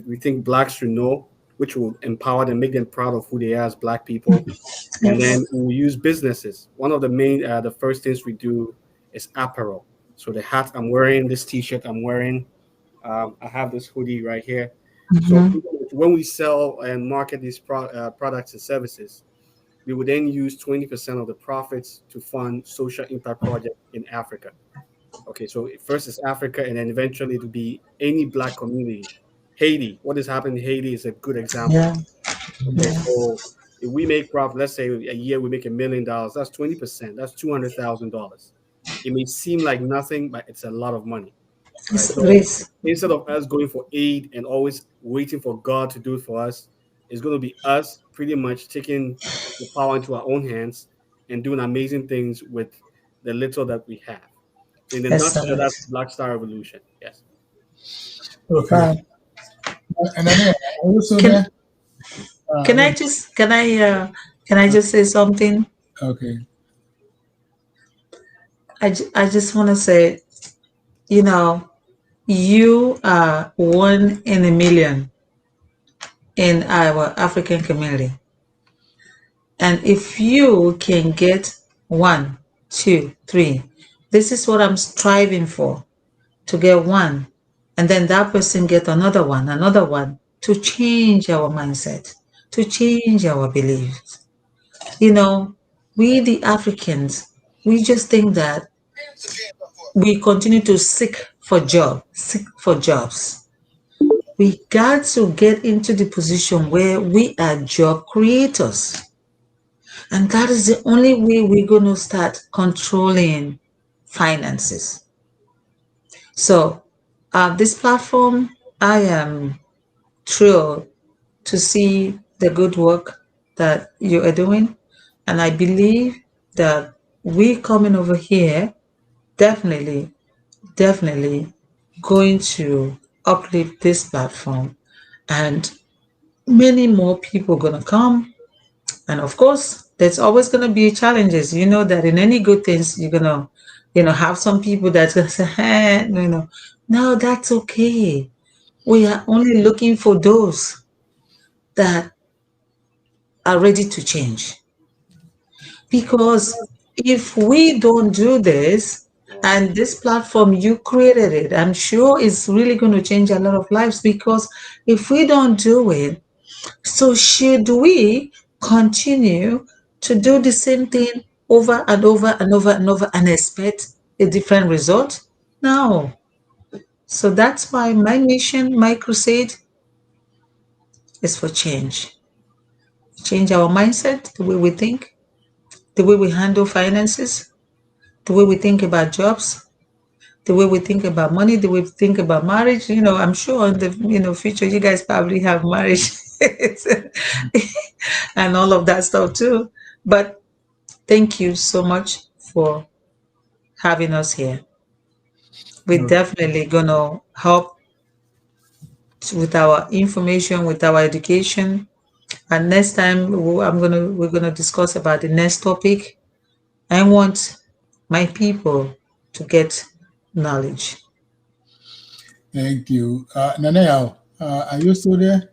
we think blacks should know, which will empower them, make them proud of who they are as black people. And Yes. then we'll use businesses. One of the main, the first things we do is apparel. So the hat I'm wearing, this T-shirt I'm wearing, I have this hoodie right here. So Mm-hmm. when we sell and market these products and services, we would then use 20% of the profits to fund social impact projects in Africa. Okay, so first is Africa, and then eventually it will be any black community. Haiti, what is happening in Haiti is a good example. Yeah. Okay, so if we make profit, let's say a year we make $1 million, that's 20%, that's $200,000. It may seem like nothing, but it's a lot of money, right? It's So Grace. instead of us going for aid and always waiting for God to do it for us, it's going to be us pretty much taking the power into our own hands and doing amazing things with the little that we have. So in the nutshell, Excellent. that's Black Star Revolution. Yes. Okay. Fine. And then also Can there. Can I Well, just can I just say something? okay. I just want to say, you know, you are one in a million in our African community. And if you can get one, two, three, this is what I'm striving for, to get one. And then that person get another one, to change our mindset, to change our beliefs. You know, we the Africans, we just think that we continue to seek for jobs. We got to get into the position where we are job creators. And that is the only way we're going to start controlling finances. So, this platform, I am thrilled to see the good work that you are doing. And I believe that we coming over here definitely, definitely going to uplift this platform. And many more people going to come. And of course, there's always going to be challenges. You know that in any good things, you're going to, have some people that's going to say, no, that's okay. We are only looking for those that are ready to change. Because if we don't do this, and this platform, you created it, I'm sure it's really going to change a lot of lives. Because if we don't do it, so should we continue to do the same thing over and over and over and over and expect a different result? No. So that's why my mission, my crusade is for change. Change our mindset, the way we think, the way we handle finances, the way we think about jobs, the way we think about money, the way we think about marriage. I'm sure in the future you guys probably have marriage and all of that stuff too. But thank you so much for having us here. We're Okay. definitely gonna help with our information, with our education. And next time we're gonna discuss about the next topic. I want my people to get knowledge. Thank you. Naneo, are you still there?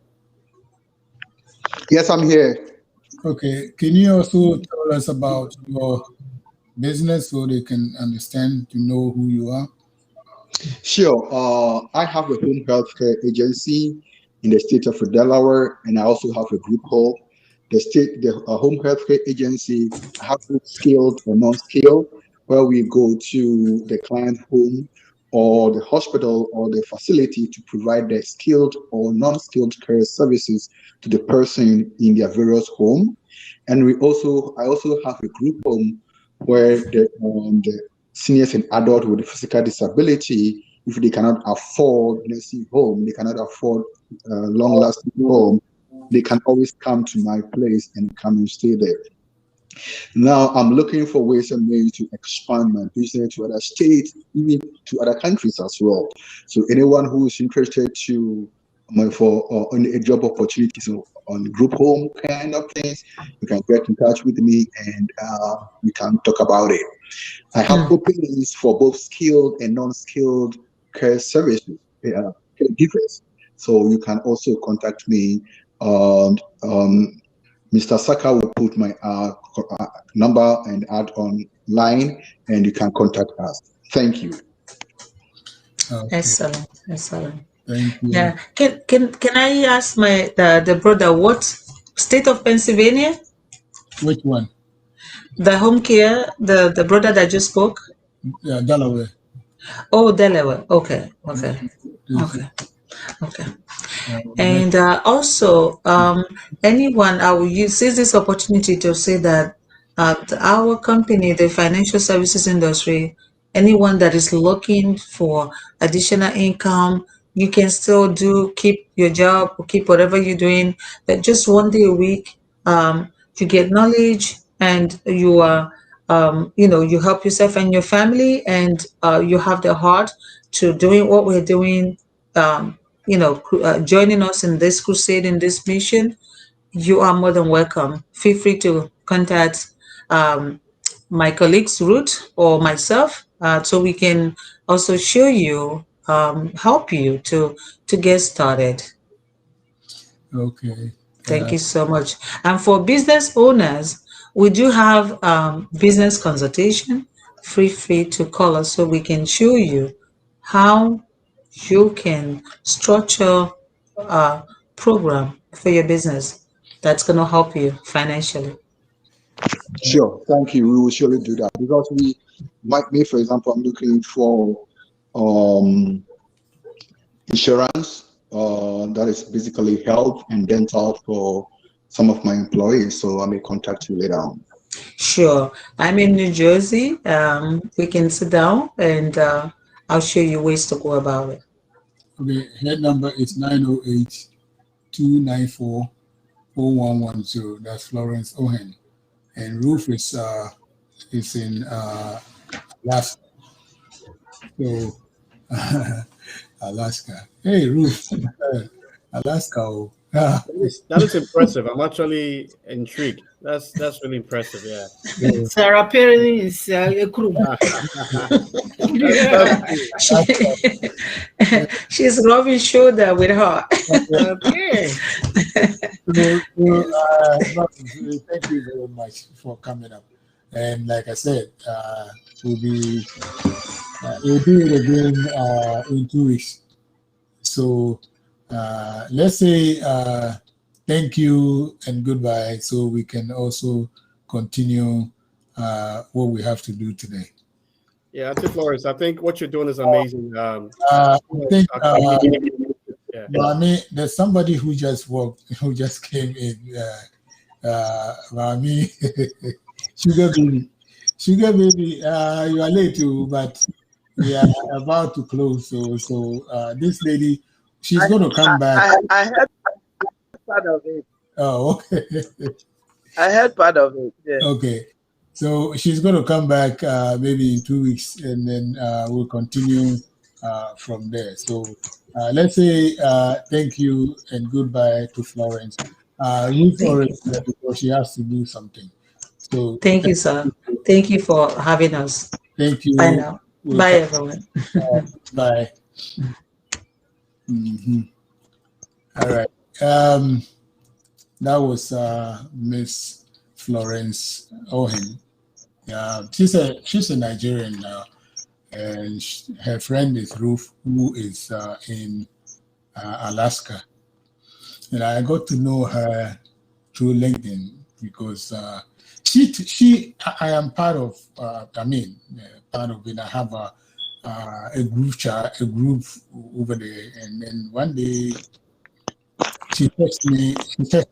Yes, I'm here. Okay. Can you also tell us about your business so they can understand to know who you are? Sure. I have a home health care agency in the state of Delaware, and I also have a group home. The home health care agency, I have both skilled and non-skilled, where we go to the client home or the hospital or the facility to provide the skilled or non-skilled care services to the person in their various home. And I also have a group home where the seniors and adults with physical disability, if they cannot afford nursing home, they cannot afford long-lasting home, they can always come to my place and come and stay there. Now I'm looking for ways and means to expand my business to other states, even to other countries as well. So anyone who is interested to for on a job opportunities on group home kind of things, you can get in touch with me and we can talk about it. I have openings for both skilled and non-skilled care services, caregivers. So you can also contact me. Mr. Saka will put my number and add online, and you can contact us. Thank you. Okay. Excellent, excellent. Thank you. Yeah. Can I ask the brother what state of Pennsylvania? Which one? The home care, the brother that just spoke? Yeah, Delaware. Oh, Delaware. Okay, okay, okay, okay. And also, anyone, I will use this opportunity to say that our company, the financial services industry, anyone that is looking for additional income, you can still keep your job or keep whatever you're doing, but just one day a week, you get knowledge and you are, you help yourself and your family, and you have the heart to doing what we're doing, joining us in this crusade, in this mission. you are more than welcome. Feel free to contact my colleagues Ruth or myself, so we can also show you, help you to get started. Okay. Thank you so much. And for business owners, we do have business consultation. Feel free to call us so we can show you how you can structure a program for your business that's going to help you financially. Sure, thank you. We will surely do that because we, like me, for example, I'm looking for um, insurance that is basically health and dental for some of my employees. So I may contact you later on. Sure. I'm in New Jersey. We can sit down and I'll show you ways to go about it. Okay, head number is 908-294-4110. That's Florence Ohen. And Ruth is in Alaska. So Alaska. Hey Ruth, Alaska. Oh. That is impressive. I'm actually intrigued. That's really impressive. Yeah. Sarah Perry is a crew. She's rubbing shoulder with her. Okay. Thank you very much for coming up. And like I said, we'll do it again in 2 weeks. So let's say thank you and goodbye, so we can also continue what we have to do today. Yeah, Auntie Florence, I think what you're doing is amazing. I think yeah. Mami, there's somebody who just came in. Mami, sugar baby, you are late too, but we are about to close. So this lady, she's going to come back. I heard part of it. Oh, okay. I heard part of it. Yeah. Okay. So she's going to come back maybe in 2 weeks, and then we'll continue from there. So let's say thank you and goodbye to Florence. Florence, because she has to do something. So thank you, sir. Thank you for having us. Thank you. Bye now. Bye, everyone. Bye. Mm-hmm. All right. That was Miss Florence Ohen. She's a Nigerian now, and her friend is Ruth, who is in Alaska. And I got to know her through LinkedIn because I am part of. Part of it. I have a group chat, a group over there, and then one day she texted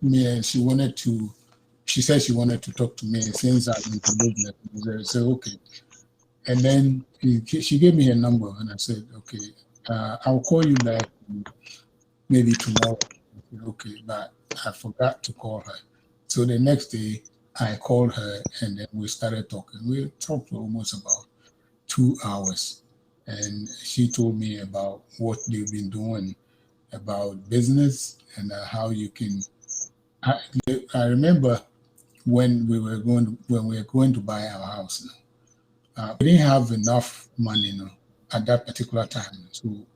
me, and she said she wanted to talk to me since I'm into business. I said, okay. And then she gave me her number, and I said, okay, I'll call you back maybe tomorrow. I said, okay, but I forgot to call her. So the next day, I called her, and then we started talking. We talked for almost about 2 hours, and she told me about what they've been doing about business and how you can. I remember when we were going to buy our house. We didn't have enough money, at that particular time, so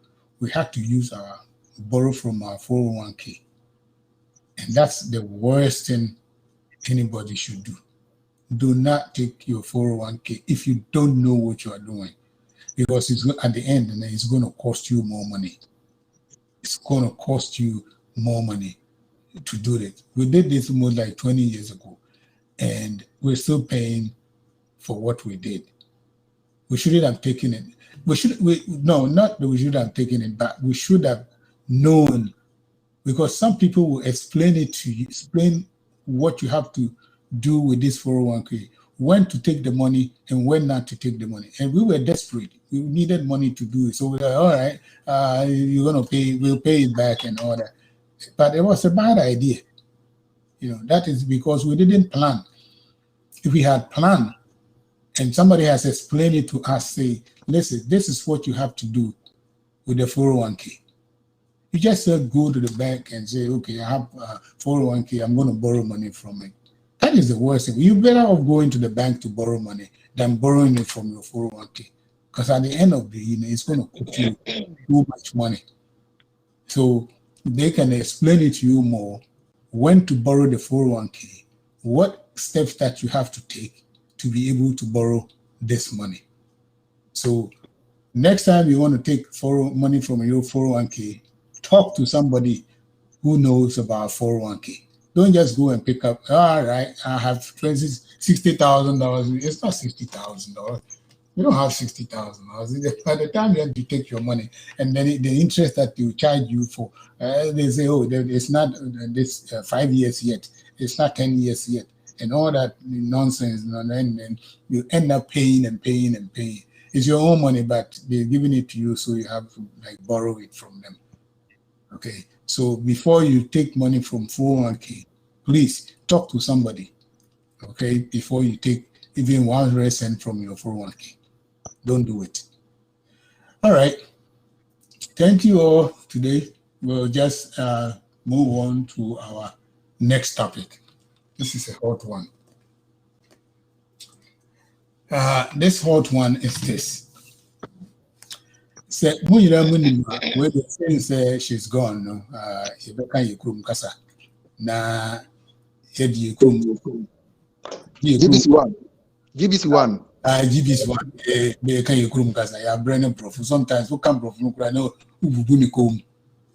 we had to borrow from our 401k, and that's the worst thing anybody should do. Do not take your 401k if you don't know what you are doing, because at the end, and it's going to cost you more money. It's going to cost you more money to do it. We did this more like 20 years ago, and we're still paying for what we did. We shouldn't have taken it. Not that we should have taken it, but we should have known, because some people will explain it to you, explain what you have to do with this 401k, when to take the money and when not to take the money. And we were desperate. We needed money to do it. So we were like, all right, you're going to pay, we'll pay it back and all that. But it was a bad idea. That is because we didn't plan. If we had planned and somebody has explained it to us, say, listen, this is what you have to do with the 401k. You just go to the bank and say, okay, I have 401k, I'm going to borrow money from it. That is the worst thing. You're better off going to the bank to borrow money than borrowing it from your 401k. Because at the end of the year, it's going to cost you too much money. So they can explain it to you more when to borrow the 401k, what steps that you have to take to be able to borrow this money. So next time you want to take money from your 401k, talk to somebody who knows about 401k. Don't just go and pick up, all right, I have $60,000. It's not $60,000. You don't have $60,000. By the time you have to take your money, and then the interest that you charge you for, they say, oh, it's not this 5 years yet. It's not 10 years yet. And all that nonsense. And then you end up paying and paying and paying. It's your own money, but they're giving it to you, so you have to borrow it from them. Okay. So before you take money from 401k, please talk to somebody. Okay, before you take even 100 cents from your 401k. Don't do it. All right. Thank you all today. We'll just move on to our next topic. This is a hot one. This hot one is this. Say, when the saying say she's gone, no, na GBC one. GBC one. GBC one. They can you krum kasa. Ya brand prof. Sometimes we come prof no kura no ububu ni kom.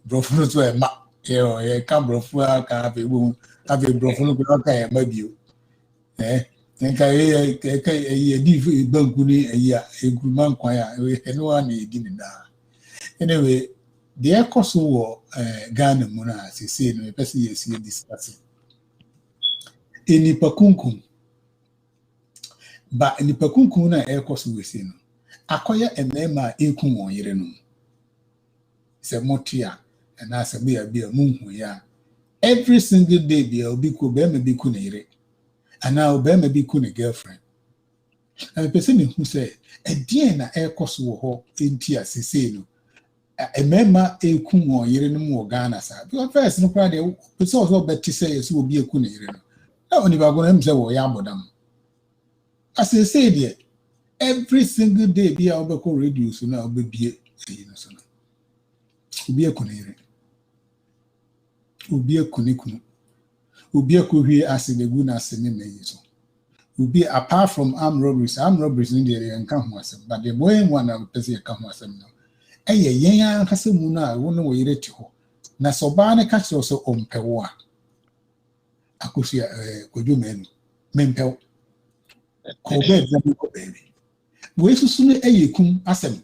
Prof no so e ma. Ye come prof ka have a prof no kura ka e ma bio. Nka ye di banku ni ya egruman kwan ya eno wa na edi ni na. Anyway, the ekoso wo Ghana mu na say no person ye see discussing. Enipa kunkum. Ba enipa kunkum na ekoso we say no. Akoya emema ekun won yire no. Se motia and as a bia munhu ya. Every single day bia obi ko be me bi ku na yire. And now be be ku na girlfriend. And the person who say e die na ekoso wo ho enti asese no. Emema ekun won yire no mu Ghana sa. Because first no kwa de person also better say yes obi eku na yire no. Na oni ba go na mse wo ya bodam. As I say there, every single day be our call radio so now be so now. Ubi eku na yire. Ubi eku ni kunu. Ubi eku hwe asede gu na asene na yeso. Ubi apart from armed robberies in the area and come asem, but the boy one of person come asem no. Eye yen ankasa mu na wo no wo yire ti ho. Na so ba ne ka kire so ompewo a. Akosia kojo menu. Mempewo. Ko be example ko baby. We susu no eye kum asem.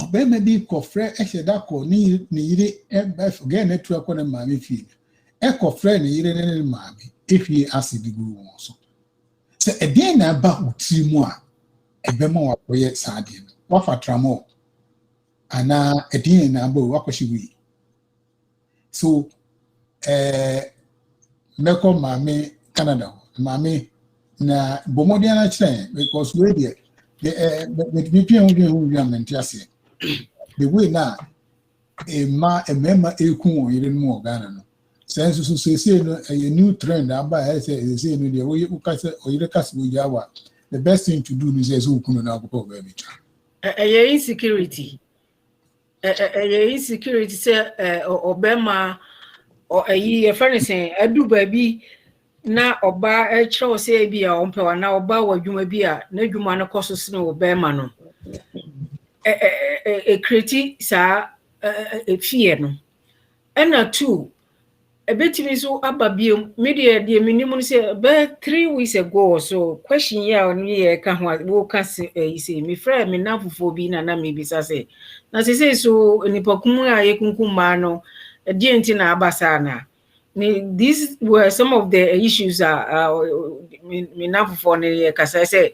Obe me bi ko frɛ ehye da ko ni yire e forget na tu akɔ na maame fi. E ko frɛ ni yire ne maame efi asidi gu won so. Se e den na ba uti mu a ebe ma wa koye saade no. Wa fa tramo ana e den na ba wa kwhye wi. So meko maame Canada maame na bomodia na kire because we there the BPN who ase the way na emema ekun won yire no Ghana no sense so say no a new trend aba say no there we ukase oyire kase we jawa the best thing to do is say ukunu na akoko ba bi insecurity insecurity say obema or a friend saying adu baby na oba e kire say bia ompewa na oba wadwuma bia na dwuma no koso sene obema no create sa fear no and two a bit me so ababio media de minimum say about 3 weeks ago so question ya on ye ka ho wo ka say me friend me na fofo bi na me bi say na say so nipa kum a ye kunkum ma no de enti na abasa na these were some of the issues me na fofo ne ka say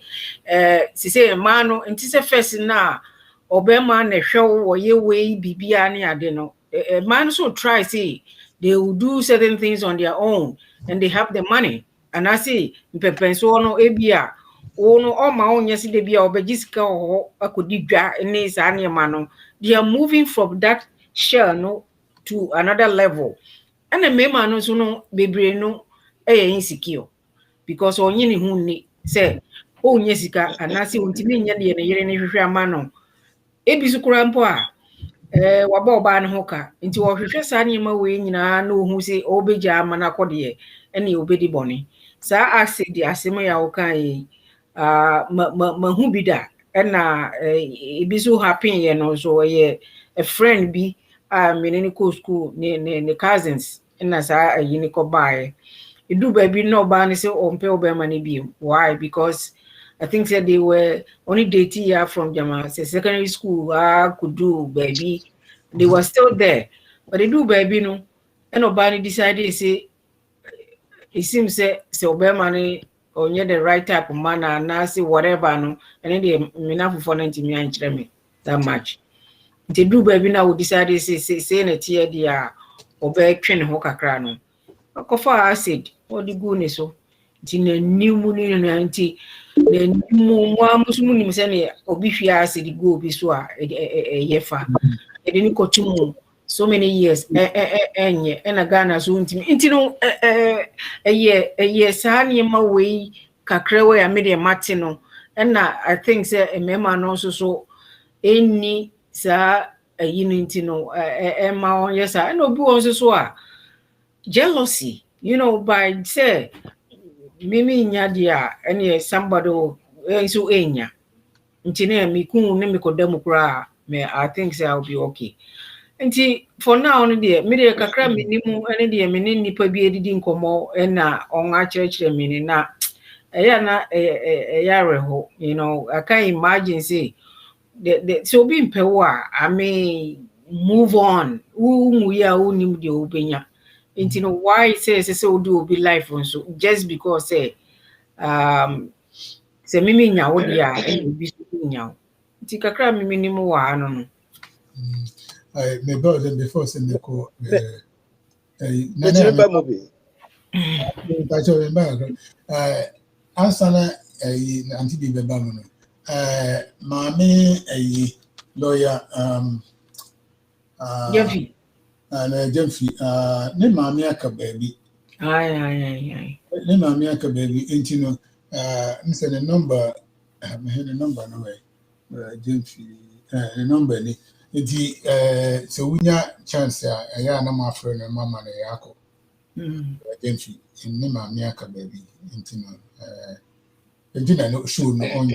ma no enti say first na obema na hwe wo ye we bibia ne ade no man so try say they will do certain things on their own and they have the money and I say pepenso no ebia ono o ma onye si de bia obegisika o akodi dwa ne sa ne ma no they are moving from that share no to another level. And the mema no so no bebre no insecure because onye ne hu ni say onye sika anase ontimi nya de ne yere ne hwehwe ama no ebi so kura mpo a waba oba ne ho ka nti wo hwehwe saa ne ma we nyina na ohu se obegya ama na kode ene obedi bone saa acid asem ya wo kan ma hu bi da ena ebi so happen ye no so ye a friend bi menene ko school ne cousins ena saa ayi ne ko bae edu baby no ba ne say ompe obema ne bi why because I think that they were only dating here from Jama, say secondary school, could do baby. They were still there. But they do baby no. And nobody decided say it seems say Obama or the right type of man and I say whatever no and then they enough for 90 me that much. They do baby now decided say na tie dia obe twen ho kakra no. Akofa acid or the goodness so. Tina new money nanti the more muslim say obi hwia acid go bi so a yefa. E dey kotumu so many years enye na Ghana so ntimi no saa niema we kakra we a me dey mate no na I think say mema no so eni saa ayi no ma on yes na obi won so a jealousy by say mimi nya dia ene somebody so enya ntine mi kun ne mi kodamu kura me I think say I'll be okay. Nti for now no de me de kakra minimu ene de me ne nipa bi edidi nkomo na on a church me na eya na eya reho I can imagine say so be mpewa I may move on mu ya unim de obenya nti no why say do be life on so just because say say mimi nya wo dia ene bi so nya nti kakra mimi ni mu wa no I may go them before send the call. Ansana anti be bamuno. Mami lawyer Jemfi and Jemfi ne mami aka baby. Aye. Ne mami aka baby intino nse the number the number no way. Jemfi the number ni nti so wunya chance ya na ma frɛ no mama na yako Jemfi ne mami aka baby intino na no show no on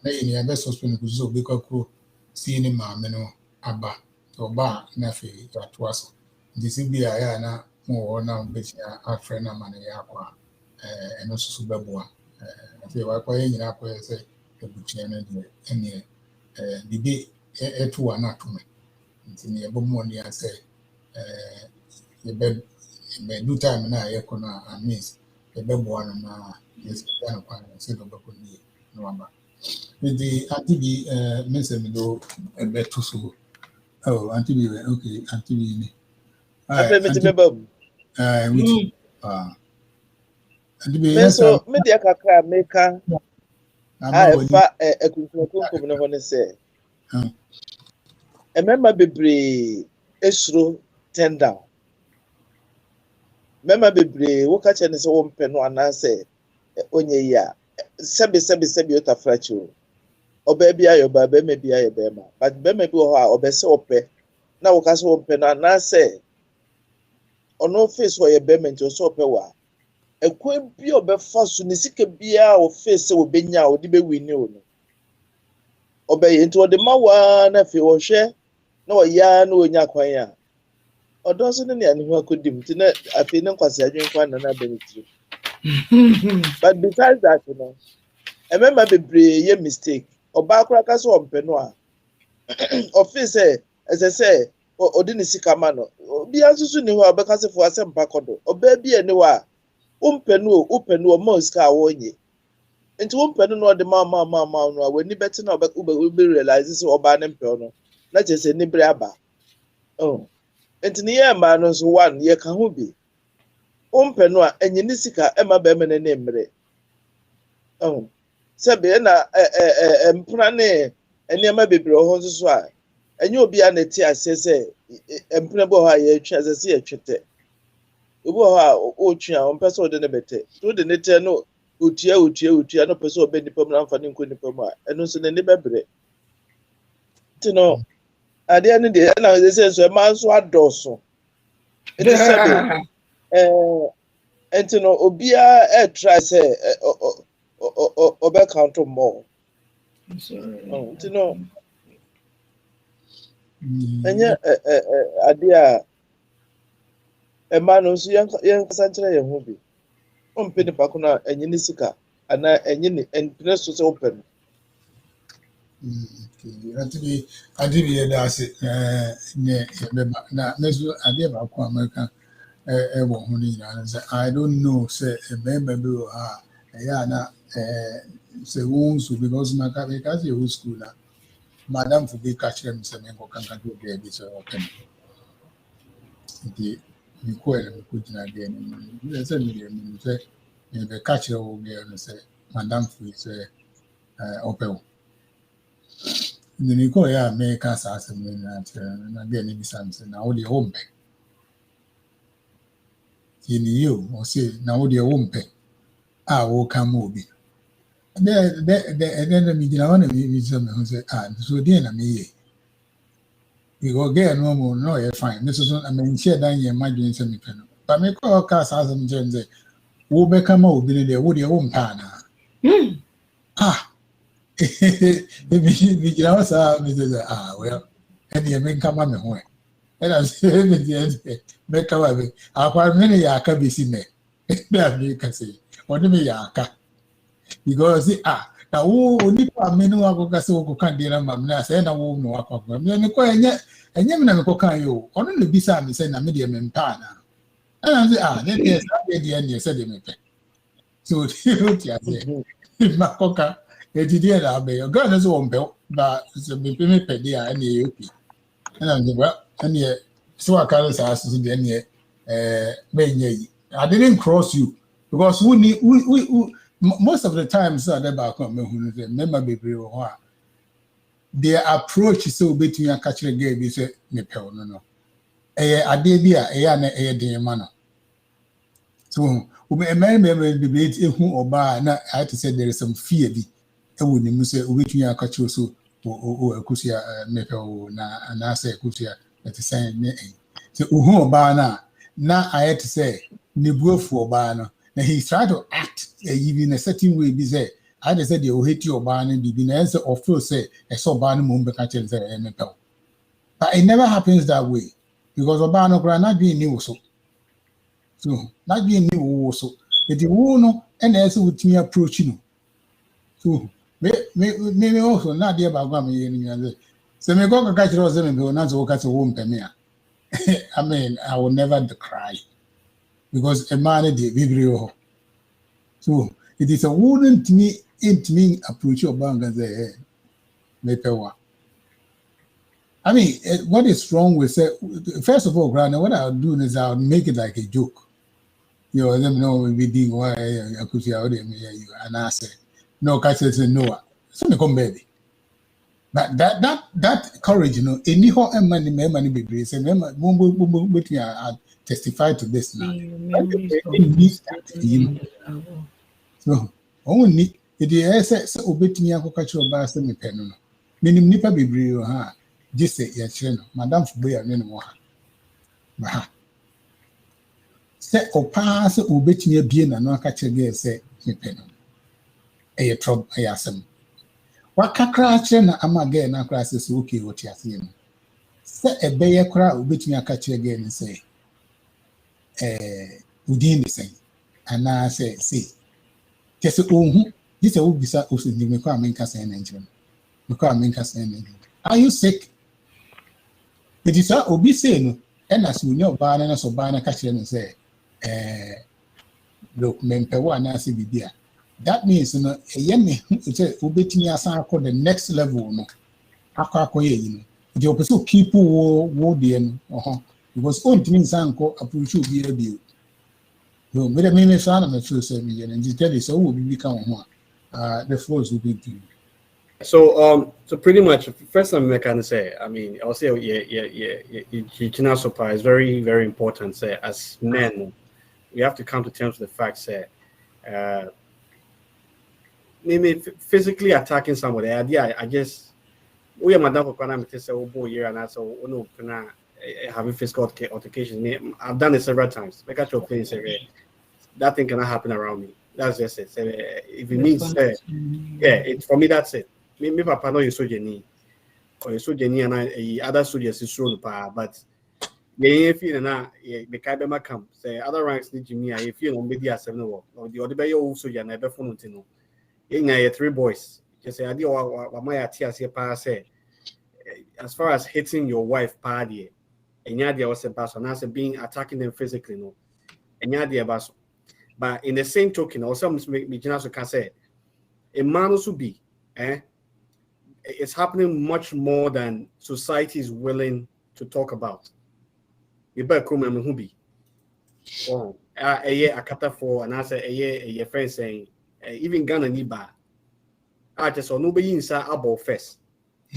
na yini abe suspend ko so be ko see ni mami no aba to ba na fe atwaso nti si bi ya na mo na be afrɛ na ma na yako eno so beboa afi wa kwa nyina kwa sɛ ebutua na de ene bibi etu ana to me nti ne ebomo ne ase be do time na yeko na amis beboa no na yes na kwa se do beko ni no aba nti anti bi mense me do beto so anti bi okay anti bi ni ape me te beba which so media kakra meka fa ekunkum no ho ne se emema bebre esuro tenda mema bebre wo ka che ne se wo mpe no anase onye ya sebe otafracho oba bia yo ba be me bia ye be ma but be me bi ho a obese ope na wo ka se wo mpe no anase ono face wo ye be me nti so ope wa ekwe bi obefa so ne sika bia o face wo benya o de be wini o no obeye nti o de mawa na fe wo hwe na o ya na onya kwan ya odo so ne ne hu akodim nti na afi ne nkwase adwen kwan na na benetiri but besides that remember bebre ye mistake oba akura ka so ompe no a office say odi ne sika ma no bia susu ne ho obeka se fo asem pakodo oba bia ne wa upenu mo ska wonye enti umpenu no de ma no wani beti na ube realize so oba ne mpe no na chese ni bre aba enti ne ye ma no so one ye ka ho bi umpenu a enye ni sika e ma ba me ne mre sebe na mpra ne ene ma bebre ho so a enye obi a na ti ase se empene bo ha ye twa ase se ye twete obi ho a o twa o pese o de ne bete to de ne te no otua no pese o be nipa mu na mfa ne nko nipa mu a eno so ne ne bebre ti no ade ne de na se so e ma so adoso it is said enti no obi a try say o be count more enti no enye ade a ema no so yen kasa nkyere ye ho bi o mpe nipa ko na enye ne sika ana enye ne empene so so open Adi da se ne beba na mezu ade ba ko America wo ho ni na say I don't know say member bi o ha ya na say won so because na ka because you school na madam for be catch them say me ko kan ka do there bi so open the mi ko ele mi ko jina there ni say mi say me be catch o there no say madam for say open the ko ya me ka sa asem na there ni bi sam say na o de home you or say na o de home a wo kam obi then me jina wana mi say me say so there na me ye we go get no you fine this is I mean share dan ye madwin say me pe no but me call ka sa asem say wo be kam obi ne wo de wo mpa na me jina wasa me say well and ye me kam me ho and I say me kam me akwa me ne ya ka bi si me na me ka say oni me ya ka because na wo onipa me no akọ say wo kan dey na mam na say na wo no akọ me ne ko enye me na me ko kan yo ono no bisa me say na me de me mpa na and I say then yes I dey say de me pe so what you say ma ko ka e di dey na be yo God no so mpe ba so me pe dey a na e opi and I say well and ye so akara sa so dey na me nye I didn't cross you because we most of the times they back on me who remember baby their approach is so between a catcher game is a nepel no adebia na de man so we remember debate who oba na I had to say there is some fear bi e wo nim say between a catcher so o akusia nepel na say akusia that is saying so who oba na I had to say nebuafu oba no. Now he's trying to act even a certain way. Be say, I just said you hate your ban and be answer or feel say I saw ban mumbe catching say NFL. But it never happens that way because Obano grant not being new so not being new also. But the no and also with me approaching. So maybe also not dear about me. So me go catch those and go not to catch a womb me. I mean, I will never cry. Because a man de vibrio. So it is a wouldn't me approach your bank and say, I mean, what is wrong with say first of all, Grant, what I'll do is I'll make it like a joke. You know, let me know we did why I could see out there and I say, no, catch it no. So me come baby. But that courage, you know, any how money be grace and between I testify to this now. So only it is so obetini akọkachi oba se me penu no. Minim nipa bebree ha just say ya kire no madam Fuboya ne no ha. Ba ha. Se opa se obetini abie na no akachi ge se me penu. Eye trouble eye asem. Wakakra kire na amage na akra se so okay what ya se no. Se ebeye kra obetini akachi ge ne se within the same and I say see just this will be so the are you sick? It is a obi say no and as we know banana so banana catch and say look mempe one I see be that means no a yemi say obetini asan call the next level no akwa you know the opposite people wo there no because on things anko approach be a bill. No, but I mean, if I'm not sure, say me, and you tell you so will become one. The floors will be due. So pretty much first thing I can say, I mean, I'll say yeah, supply is very, very important. Say as men, we have to come to terms with the fact say maybe physically attacking somebody. I just we are madam for Kwana say oh boy year and so no having physical altercations. I've done it several times. Make your place say that thing cannot happen around me. That's just it. Say, if it means yeah, for me that's it. Me papa know you so Jenny or you so Jenny and other soldiers is so but yeah, feel na the Kaibema come say other ranks need Jimmy. I feel on media 7 or the other bay also ya never phone to know. Yeah, 3 boys. Just say I do what my tears here pass say as far as hitting your wife party and yeah, was a pass on as being attacking them physically no and yeah, but in the same token also me just can say a man also be it's happening much more than society is willing to talk about. You better come and who be. Oh, a kata for and I say a friend saying even Ghana ni ba. I just saw nobody inside about first.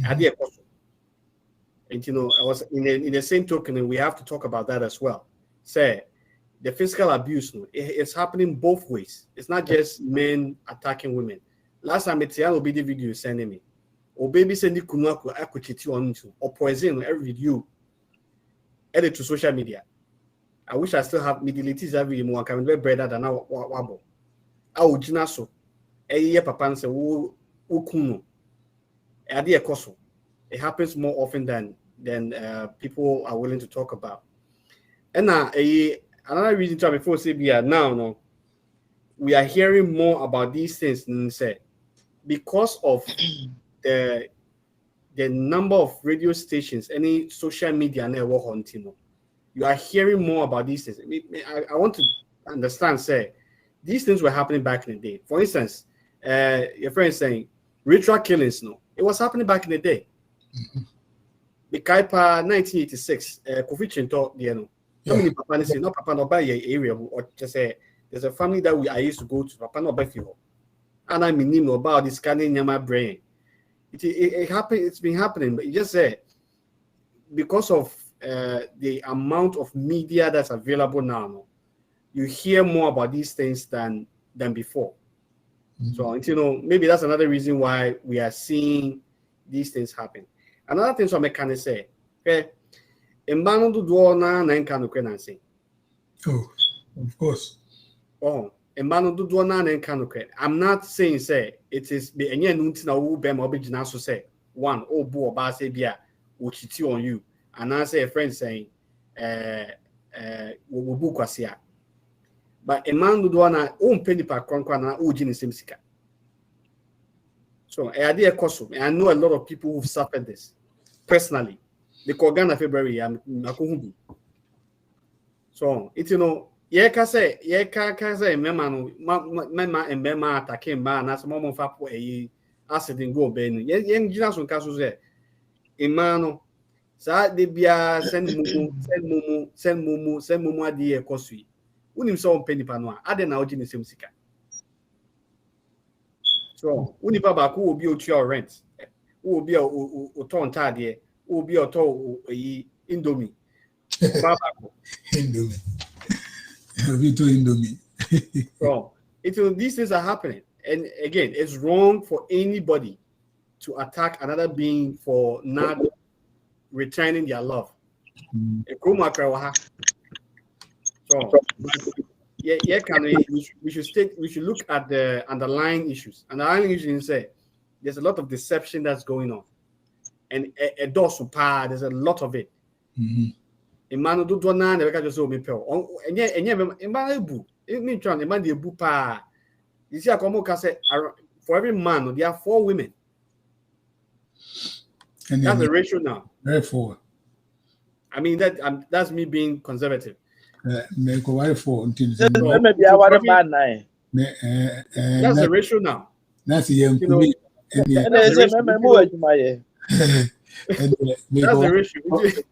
And you know, I was in the same token, we have to talk about that as well. Say the physical abuse, it's happening both ways. It's not just men attacking women. Last time it's will be the video sending me. Or baby sending kunaku akuchiti on to or poison every video edit to social media. I wish I still have midilities every more can be better than our wabo. I would jinaso a year papa say ukuno idea koso. It happens more often than people are willing to talk about. And now another reason to before say now we are hearing more about these things and say because of the number of radio stations, any social media network on Timo, you are hearing more about these things. I want to understand, say, these things were happening back in the day. For instance, your friend is saying ritual killings, it was happening back in the day. The Kaipa 1986, Kofi Chinto, how many papa say no papa no buy area or just say there's a family that I used to go to, papa no buy for. And I mean about this scanning in my brain. It happened. It's been happening, but you just say because of the amount of media that's available now, you hear more about these things than before. So you know, maybe that's another reason why we are seeing these things happen. Another thing, so I can say, okay, oh, of course. Oh. I'm not saying say it is the any nunti na wo be ma be so say one oh bo ba say bia wo chiti on you and I say a friend saying wo bu kwase a but a man do na o mpeni pa kronkron na o gini sika. So I idea koso I know a lot of people who've suffered this personally. The Kogana February I'm nakuhubi. So it you know ye ka say mema no mema mbema atake mba na so mo fa po acid go be no ye ngina so nka so say ima no sa de bia send mumu ade e kosui unim so mpeni pa no ade na oji ne sem sika so unipa ba ko obi otua rent obi o ton tade obi o to indomie baba ko Indomie. Indomie. So, these things are happening. And again, it's wrong for anybody to attack another being for not returning their love. So, we should look at the underlying issues. Underlying issues say there's a lot of deception that's going on. And there's a lot of it. Emmanuel do na na just so me pel enye emmanuel bu me try emmanuel bu pa you see akomo ka say for every man there are 4 women and that's the ratio now very 4 I mean that's me being conservative me go why 4 until maybe I want man nine that's the ratio now that's the that's the ratio.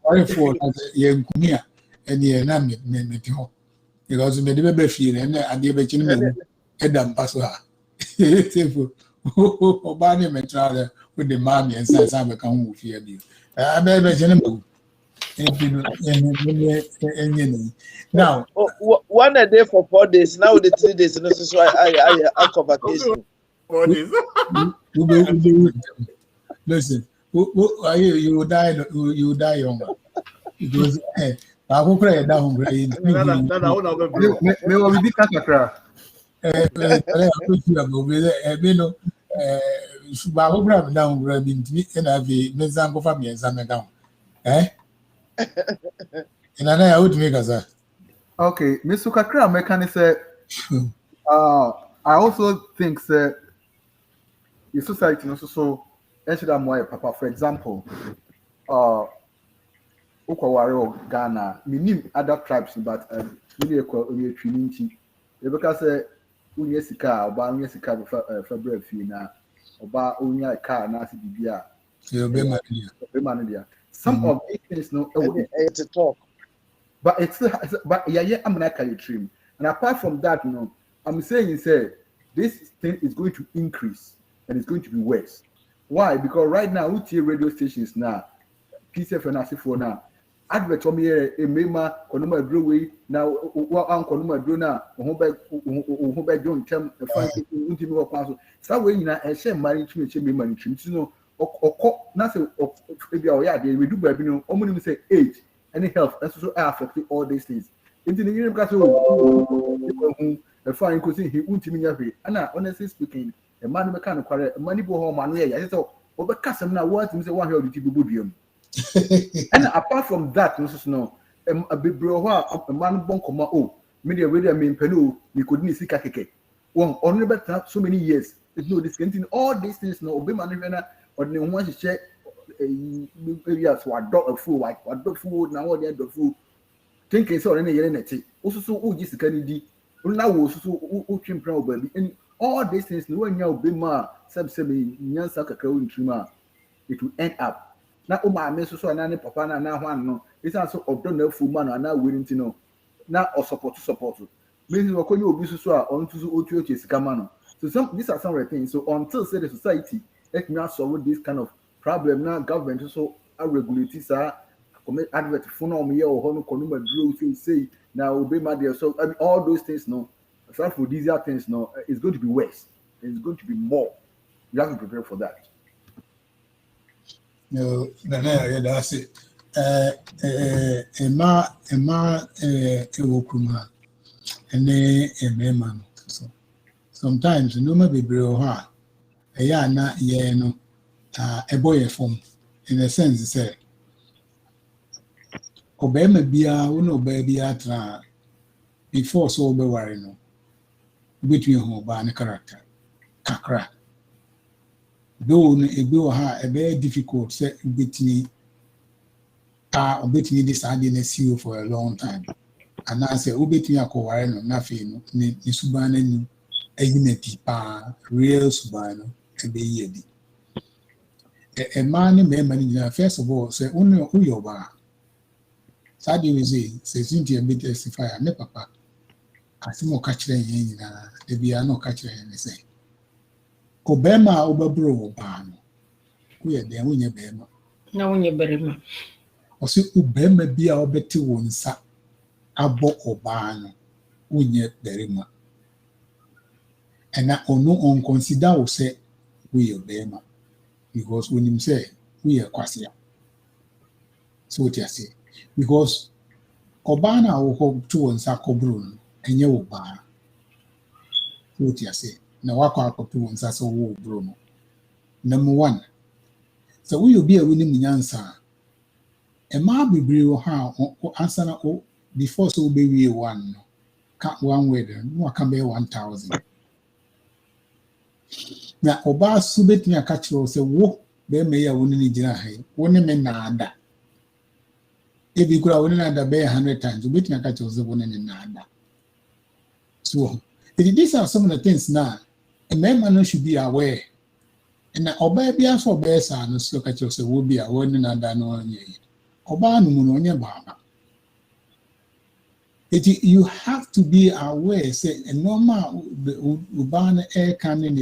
Why for Yankumia and the Nami Metro? Because me never feel and I did bet Adam Passoa. Obani Metrada, with the mommy and says, I'm a come with you. I better gentlemen. Now, one a day for 4 days. Now the 3 days, and so I cover vacation. 4 days. Listen, you will die. You will die younger because I will cry down. Me will be kakra. Okay, Mr. Kakra, mechanic said, I also think that the society also so papa. For example, Ukawari Ghana, minim other tribes, but we Trinity. Because unya sika, oba unya sika February fina, oba unya car nasi bibia. Some of these things no it's a talk. But but yeah, I'm not carry trim. And apart from that, I'm saying this thing is going to increase and it's going to be worse. Why? Because right now, UTA radio stations now, PCF and ASIFO now, advert on me a mema, Konoma Brewery now, what Uncle Konoma Brew now, Hobe John Tem, a fine Ultimo Council. So when I share money to me, money to or nothing of maybe they do baby, only say age. Any health, that's also affecting all these things. In the year, because a fine cousin, he won't mean every. And honestly speaking, a man mechanic, a money home, and I thought, over custom now, what is the one here with the And apart from that, no, a big bro, a man bonkoma, oh, media radio mean Peru, you couldn't see Kakeke. One only better so many years. There's no discounting all these things, no, be manivena, or no one to check. Yes, what dog a fool, like what dog food now, what the end of food. Thinking so, any unity. Also, so, just Kennedy. Now, also, Chim Pro baby. And all these things, no one now be ma, sub semi, Yansaka crowing trimmer. It will end up. Now, my message so and papa now one no. It's also of don't know full man are now willing to know. Now, or support. Means when you be so on to OTH is Kamano. So, these are some of the things. So, until say the society, let me solve this kind of problem now. Government also regulate this. Commit advert phone me or honor consumer drill say now obey my dear. So I mean all those things no. Aside for these other things no, it's going to be worse. It's going to be more. You have to prepare for that. No, that's it. Emma, Ewokuma, and a man. So sometimes no maybe bro ha. A na no. A boy form in a sense say obey bia uno baby atra before so be worry no between home ba character kakra though no e be ha e very difficult say between obetini this hardness you for a long time and I say obetini akoware no na fe no ni subana ni ayinati pa real subana e be yedi a man in first of all say only who you are. Sadly, we say, Cynthia be testify, and ne papa. I see more catching in the be no catching and say. Obama Obabro Ban. We are there when you bema. No, when you bury me. Or see Ubema be our betty one sa abo Obano when you bury me. And I no consider say we are bema. Because when him say we are kwasia. So what you say? Because Obana will hope to on Sakobrun and you bar. So what you say? Now walk out to on Sasso Bruno. Number one. So we will be a winning answer. A ma be brew how answer before so be one. Can't one weather, no can be 1,000. Na oba subet me akachiro se wo be me ya woni ni jira hai woni me na ada e bi kura woni na ada be 100 times ubet me akachiro se woni ni na ada. So these are some of the things now a man should be aware and oba bi aso be sa no so akachiro se wo bi a woni na ada no onye oba no mu no onye baba. You have to be aware. Say a normal urban air cannon,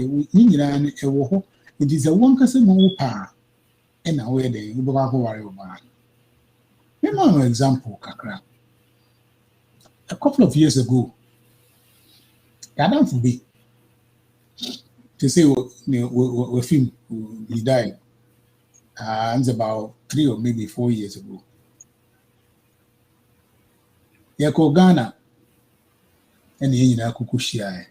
It is a one person who pa and away the Ubako worry about. Remember an example, Kakra. A couple of years ago, Adam for be to say we film he died. It's about 3 or maybe 4 years ago. Yako Ghana and the Yina Kukushia.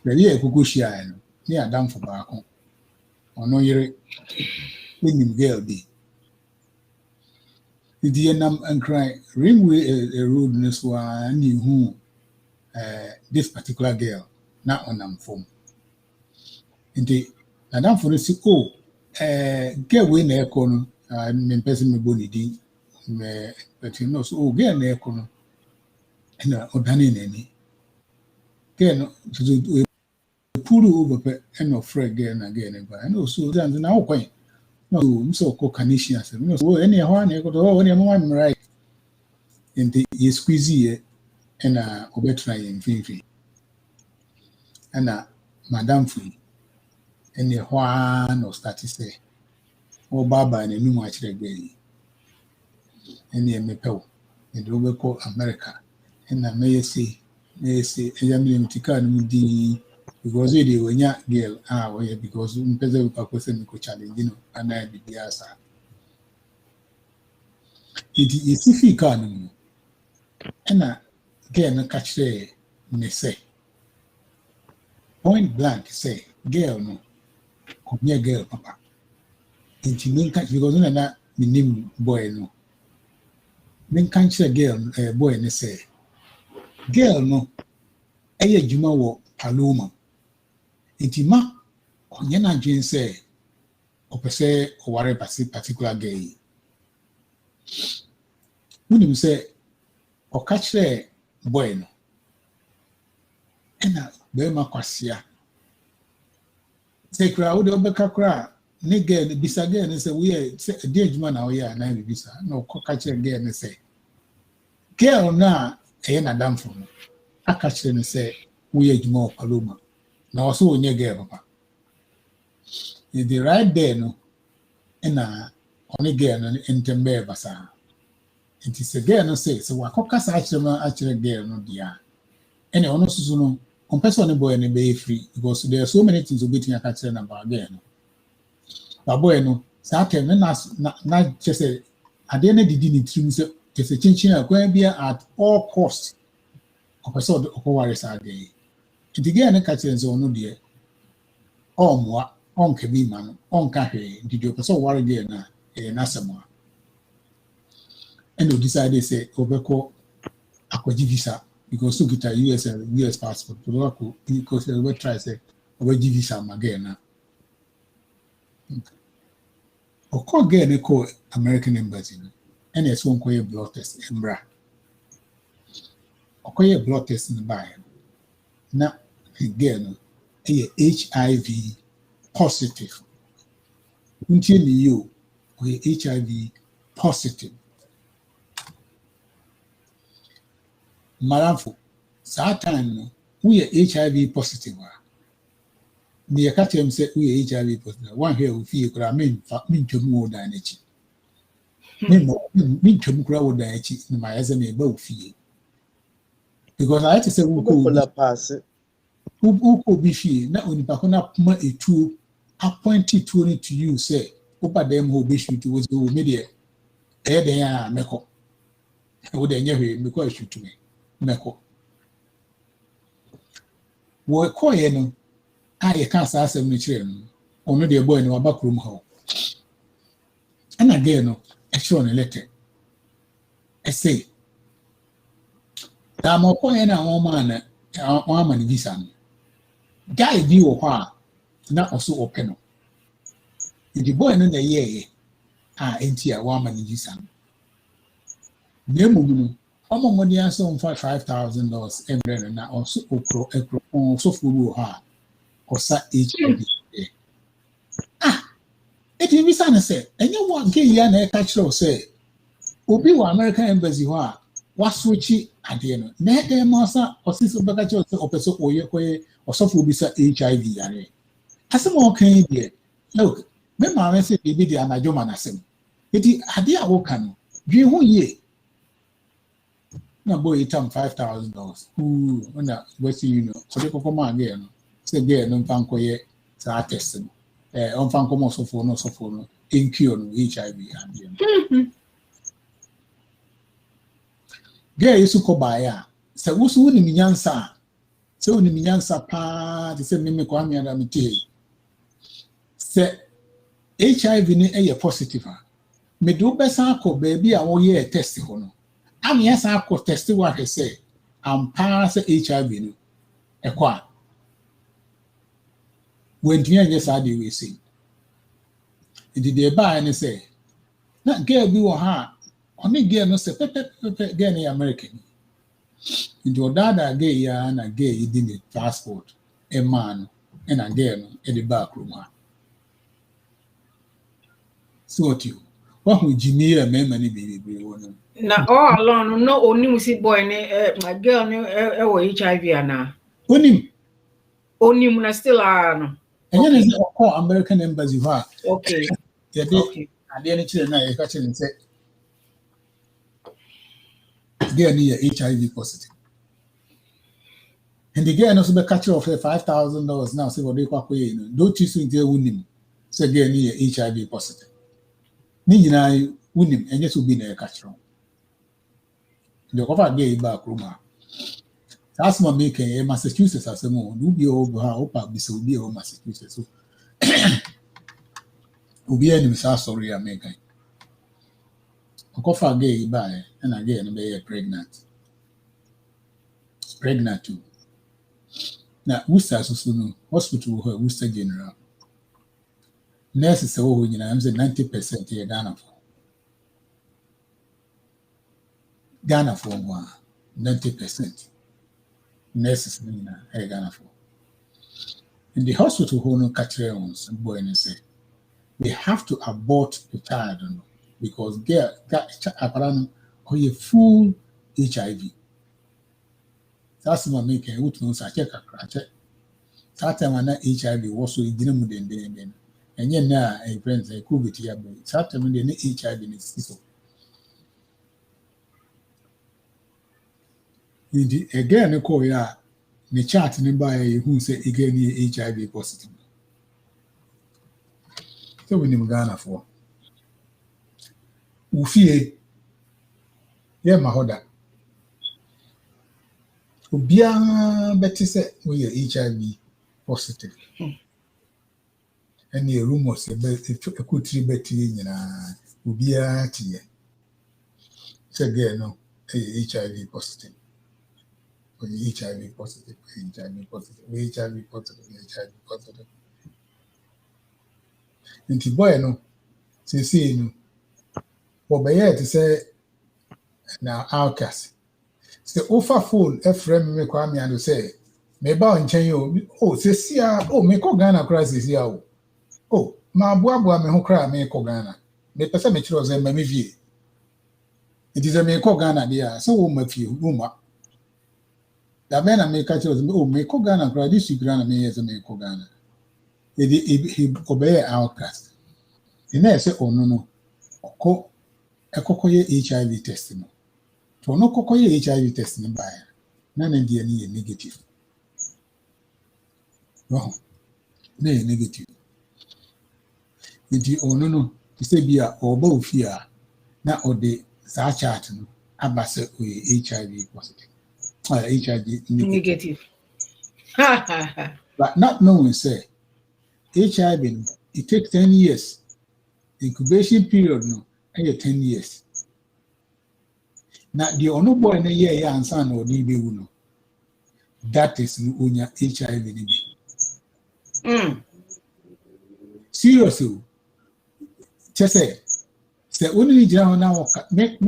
The year Kukushia, near Adam for Bako. Or no, you're in girl be. The Yanam and cry, ringway a rudeness one knew who this particular girl, not on them phone. And the Adam for the oh, get win air corner, and person me bonny D, but you know, so get an air corner, and or done in any. Get to pull over and of Fred again again, and also then now quite. No, so called Canisians, and so any one, I got all any one right. And the squeezy and Obetra in Fifi. And Madame Free, and the one or start to say, oh, Baba and a new much reggae. And the Mepel, and the over called America. And I may say, a young Tikan, because they were not girl, because Pezzo Pacosen could challenge, you know, and I be the answer. It is if he can, and I get a catch there, may say. Point blank say, girl, no, come here, girl, papa. And she didn't catch because I'm not the name boy, no. Then catch a girl, a boy, and say, girl, no, a Juma walk, Paloma. Intima, Onyana Jane say, or per se, or whatever particular gay. When you say, or catch the bueno. And now, Bema Quasia. Say, crowd, Obeka cry, nigga, bisa again, and say, we are dear man, our year, and I visa, no catch again, and say, girl, now, a damn for me. I catch them and say, we are more Paloma. Now, so when you get papa, you the right there, no, and only girl and Tembe Basa. It is a girl, no say, so what caucus actually girl, no dear. And also, no, on person boy and be free because there are so many things to be in a catcher about again. But boy, no, Saturn, not just a, I didn't did just a chinchina going to be at all costs. Of a sort of worries are day. It again a catcher and so no dear. Oh, moi, on Kabi man, on Cafe, did you so worry dear na a Nasama? And we decided say, Obeko, Aquaji visa, because to get a US passport, to work because they will try say, Obeji visa again. Or call again a call American embassy, and it's one call blood test in bra. Or call blood test in the Bible. Now, again, a HIV positive. Until you or HIV positive. Maramfo, Satan, we are HIV positive. Me catch him say we are HIV positive. One here will feel I mean to more than it. Mean to grow than it in my as a neighbor fee. Because I had to say, who could be she, not only Pacona Puma a true appointed to you, say, Opa them who wish you to was go media. There they are, Meko. I would never because you to me, Meko. What coin, I can't ask them children, only their boy in our back room hall. And again, I show a letter. I say, Tamo coin a woman, our woman visa. Guy view of her, not also open. The boy in the year, ain't here, woman in visa. Nemu, Omo money answer on $5,000 every and also so for her or sa HIV. It is visa say, and you want gay yan a catch say, Obi wa American embassy wa switchy at the end. Nede masa or sister bagacho or person or ye or so for bisa HIV. As a more can be Look, me maame say bibi di anajo manasem. Eti ade a wo kan dwe ho ye. Na boy itam $5,000. Ooh, na what's you know. So they come again. Say there no fan koye sa test. On fan come so for no in cure no HIV and there is ko baya. Say wo so ni nyansa. Say wo ni nyansa pa, they say me ko ami ada meti. Say HIV ni e positive. Me do besa ko baby a wo ye test ho no. Am yes I could test what I say. I'm pass HIV no. E kwa. When you yes I do we see. It did they buy and say. Na girl be wo ha. Only girl no say pepe girl in American. Into dada gay ya na gay in the passport. A man and a girl in the back room. So what you? What would Jimmy and many baby one? Na all along no only see boy my girl HIV ana. Onim na still no. And then is call American embassy. Okay. Yeah, okay. And then it's na you catch and say they are near HIV positive. And the girl also be catch off $5,000 now. Say what they call don't you think they win say they are near HIV positive. Ni na win him and just will be near catch wrong. The cover gay back room. That's my making Massachusetts as a more. Do be over how opa be so be over Massachusetts. So Ubi any sorry I'm making. Cover gay by and again be pregnant. Pregnant too. Now, Worcester so hospital her Worcester General. Nurses say oh, I'm saying 90% here Ghana for 90%. Nurses here Ghana for. In the hospital who no catch ones boy and say we have to abort the child because there got apparently a full HIV. That's what making what knows I check a crack. That time when HIV was so it didn't move then. And yet now a friend say COVID here, but that time when they HIV in its system. Again, the call ya the chat number who say again HIV positive. So we need Ghana for. Ufie, yeah, Mahoda. Ubia better say we are HIV positive. And the rumors about a good tree betty Ubia tea. Say again, no, HIV positive. HIV positive, HIV positive, HIV positive, HIV positive. And the boy, no, say, no, what by to say now outcast. Say, offer phone, a friend me kwame and say, me bow and chain you, oh, say, see, oh, me ko Ghana crisis here. Oh, my boa me who cry me ko Ghana. Me person me chose and me vie. It is a me ko Ghana there, so my few, Uma. The man I make catch was oh me ko Ghana cry this Ghana me as a me ko Ghana. He obey outcast. The nurse say oh no ko ekokoye HIV test no. To no kokoye HIV test no by na dey any negative. No. Na negative. Nti oh no to say bia oba ofia na ode sa chart no abase HIV positive. HIV negative. But not knowing, say, HIV, it takes 10 years. Incubation period, no, 10 years. Now, the only boy in a year, and son or DB, that is no HIV. Seriously, just say, only now make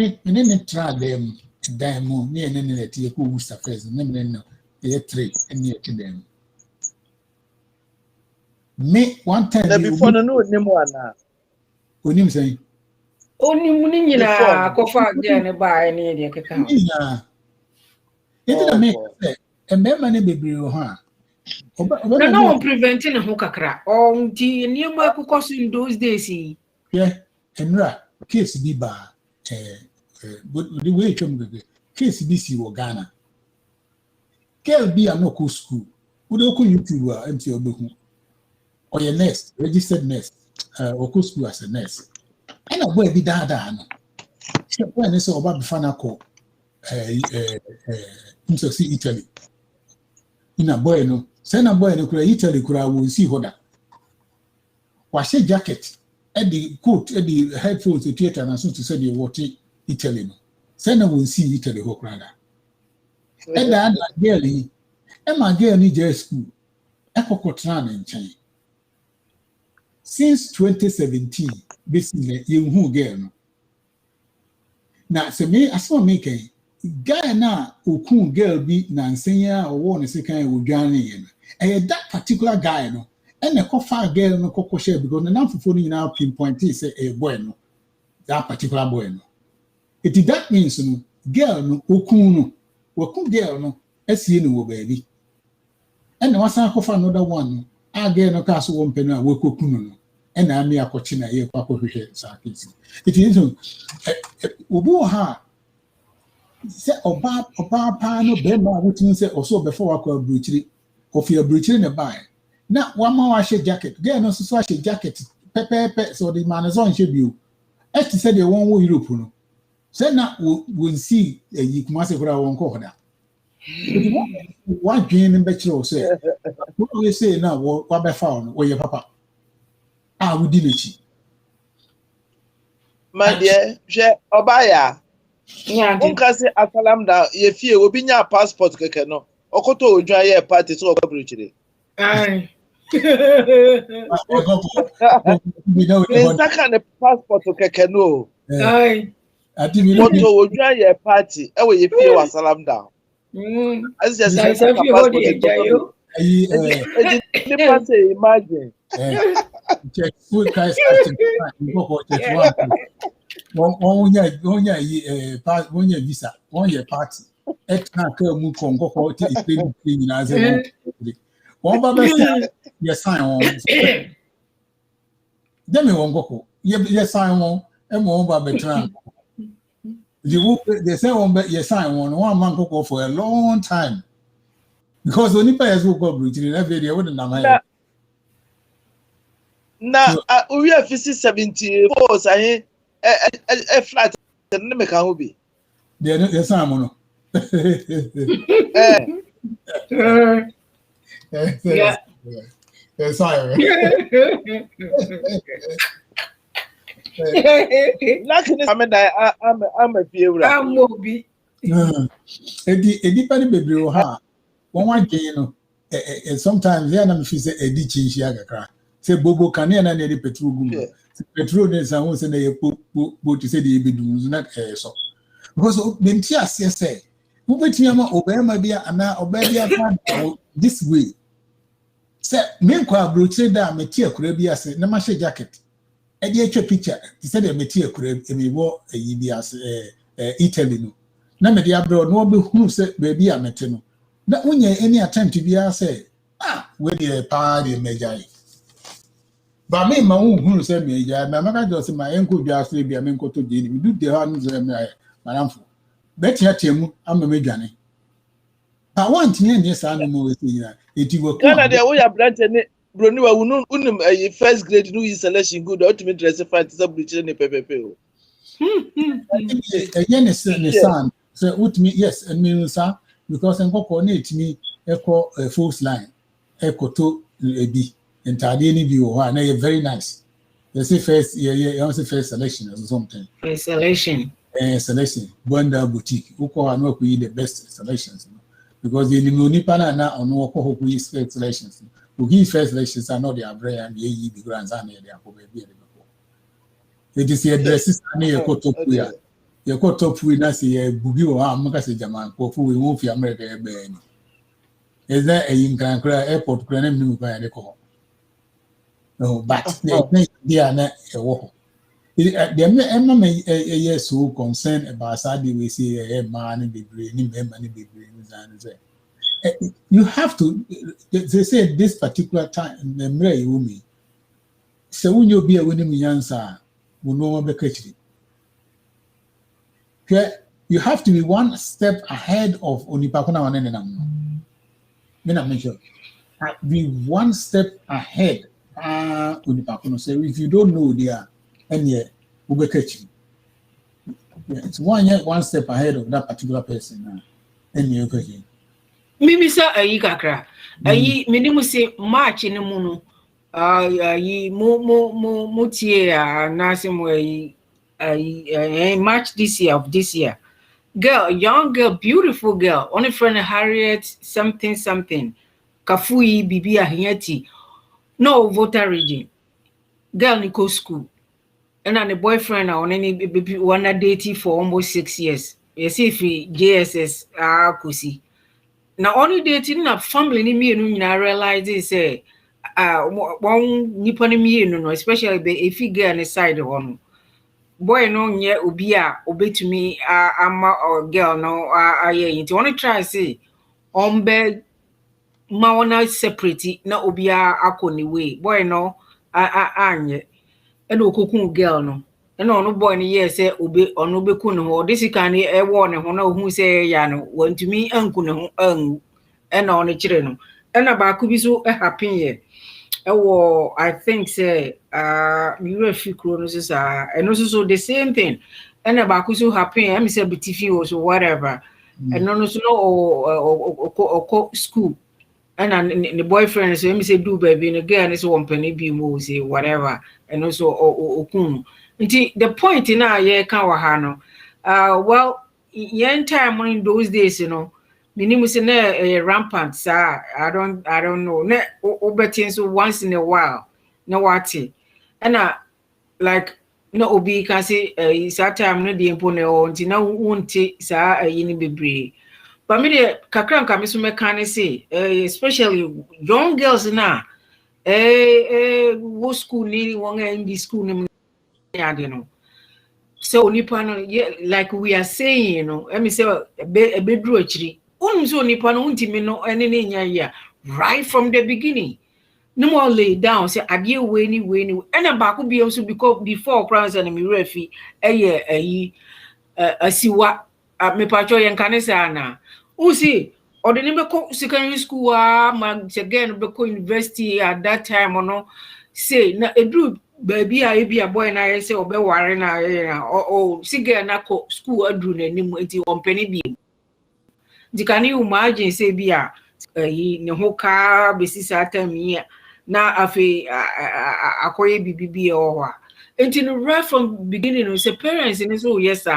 try them. Diamond, near any that you who suffers, no, they trade and near to them. Me one time before no name one. When you say, only Munina, Kofa, Diana, buy any account. It didn't make a member baby, huh? No, preventing a hookah on tea and you might cook in those days. Yeah, and case be bar. But the way come case BC or Ghana. Girl be a no school. Would oku YouTube empty your book or your nurse, registered nurse, or school as a nurse. And a boy be dada. When it's all about the fan call see Italy. In a boy no, send a boy no Italy could I will see what wash a jacket at the coat at the headphones to theater and so to say the water Italy no. Send a will see Italy hook rather. And that girl, Emma girl need just school. Ekokotran and China. Since 2017, basically, you girl no. Now, so me, I saw make a guy now who cool girl be Nansenya or one second with Johnny. And that particular guy, no, and the coffee girl no cocoa share because the number for now pinpoint is a boy no, that particular boy no. It that means no, girl no, who girl no, no baby. And once I coffee another one, I get no castle one penny, I work no. And I may a cochina here, Papa, it is Ubuha. Say, Oba, Pano, Bema, which means also before I call Bruchry, or for your Bruchry in a buy. Now, one more wash jacket, there no such a jacket, pepper, so the man is on you. As to say, they won't Europe. Say, now we'll see a Yikmasa for our own corner. What game in Bachelor say? What we say now, what I found, where your papa. Ah, we did it. My dear, Obaya. Yeah, say asalam da ye fie obi nya passport keke no. Okoto odwa ye party so okobru chire. Aye. Saka ne passport keke no. Aye. Ati mi oto odwa ye party e we ye fie wa asalam da. As just say passport jayo. Ni pass imagine. Check food guys one year visa, 1 year party. Extra mu Congo for one baba you sign on. Then we won't go. You sign on, and one baba tran. They say you sign one man go for a long time. Because only players who go Britain in every day wouldn't know. Now, we have 74, say a flat and make a hobby. There's some. Yeah. Sorry. Luckily, I'm a few. I'm Moby. It depends, baby. One day, you know, sometimes they are not say a ditching Shiaga. Say Bobo can and any petrol. Petrol is a once and a boat to say the Bidu, not air so. Because Bentias say, who bet Yama Obama be and now Obama this way. Say, meanwhile, Bruce da Metia could be as a Namasha jacket. A dear picture, he said a Metia could be war a Yibias Italy. Namadia bro, no who said baby a meteno. That when you any attempt to be a say, where the party major. But me, my own who said me, my mother does my uncle just be a menko to Jenny. We do the hands of my uncle. Bet you him, I'm a major. I want to yes, animal with me. It will come. Canada, we are planting Brunua, a first grade new selection good ultimate dress fight subject in a pepe. Again, it's the son. So, with me, yes, and me, sir, because I'm going to me echo a false line, echo to a B. And Tadini view, and they are very nice. They say first, also first selection or something. Selection. Selection. Wonder boutique. Who call no the best selections. Because the Limunipana now on no first selections. Who give first selections are not their brand and ye be grants and they are baby. It is your dresses near Kotopuya. Your Kotopu Nasi, Bugi or Amakasi Jaman, Kofu, we move your America. Is there a Incan airport granted new by the call? No, but they are not a war. They are so concerned about Sadi. We see a man in the brain, money be brains, and say, You have to. They say this particular time, the Mray Umi. So when you be a winning answer, will no one be catching. You have to be one step ahead of Onipakuna Wanenam. Mina make sure. Be one step ahead. Onipakuna. So if you don't know there, and yeah, will be catching. It's one step ahead of that particular person. And you're catching. Mimi sa ayi kakra. Ayi minimu se March ni muno. Ayi mo tie na se mo ayi March this year. Girl, young girl, beautiful girl. Only friend Harriet something. Kafui bibi ahieti. No voter reading. Girl ni go school. And then the boyfriend on any baby wanna date for almost 6 years. You see if JSS kusi. Now only dating na family ni me no realize say one nipa ni me no especially be if you get on the side one boy no nye obi a obetumi ama or girl no aye nti want to try say ombe ma wona separate na obi akoni way boy no anye ena okokun girl no ena ono boy no yes say obi ono beku ne ho this can e wo ne ho na ohun say ya no wantumi anku ne ho an ena ono kire no ena ba ku bi so happen ye ewo I think say me refi kro no so and also the same thing ena ba ku so happen am say bitifi or so whatever and no so no or school and the boyfriend so me say do baby and again is one penny be mo say whatever and also okun nti the point na ye kan wa ha no well yen time in those days you know minimum say na rampant sir I don't know na obetin so once in a while na wati and like no obi can say that time no dey impone o nti na wonti sa yini bebre. But me the kakran ka me so mekane say especially young girls na wo school ni won in the school ni ade no so nipa no like we are saying you know let me say bedru achiri unum so nipa no untimi no ene ne nya ya right from the beginning no more lay down say ade we ni ena ba ko bi so because before crowns and me refi asiwa me pacho yen kanisa na usi ordinary beko secondary school ma again beko university at that time no say na edru baby a ebi a boy na say obe ware na sige na ko school adru na nim enti ompani bi dikani imagine say bi a ne ho ka besisa atami na afi akoye bibibi e ho a enti no right from beginning no say parents in so yes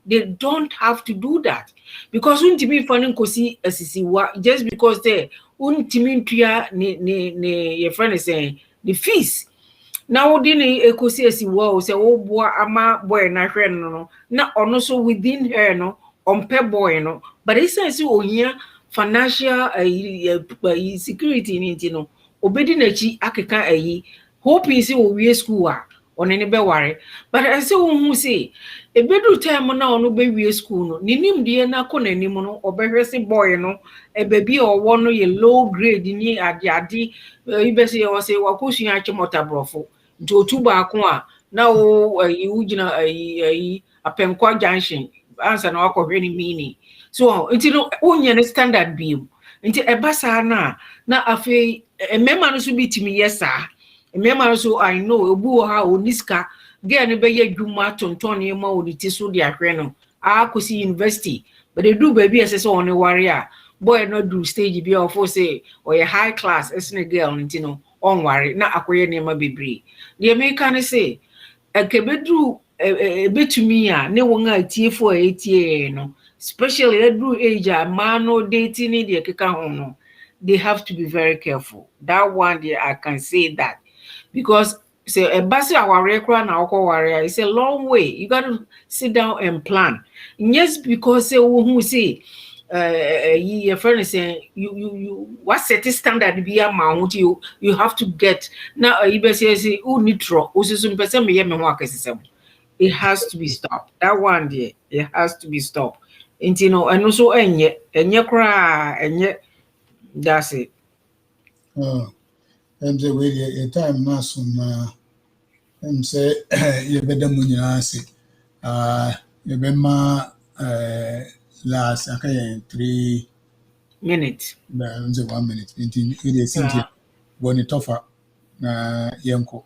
they don't have to do that because untimi fani nkosi asisiwa just because they untimi ntua ne your friend is saying the fees now dini ekosi asiwa o say wo boa ama boy na hwe no na ono so within her no ompe boy no but it says ohia financial security ni no obedi na chi akeka hoping say o wie school a onene be ware but I say who say ebedu time na ono be wie school no ninim de na ko nanim no obehwese boy no ebebi owo no ye low grade ni ade ibe say o say wakosua achimota brofo nti otuba ko a na wo ugina apenkwa junction answer na wakohwe ni mini so nti no onye ne standard beam nti ebasa na afi emema no so bitimi yesa emema so I know obu ha oniska get ne be yadwuma tonton e ma oditi so de ahwe no akosi university but they do baby ase so on worry a boy no do stage bi of say or a high class esne girl nti no on worry na akoye ne ma bebre the American say ekebedru betumi a ne won a tiefo a etie no especially edru age a man no dating in the keka ho no they have to be very careful that one there I can say that because say a basi our record na okwo warrior it's a long way you got to sit down and plan yes because say who say your friend is saying you what set standard be amount you have to get now you be say who need tro osusu person me me ho akasesem it has to be stopped that one there it has to be stopped and you know and also enye kra enye That's it. And the way the time now soon say you better money say you better last okay 3 minutes. 1 minute into it is into when it tougher yanko.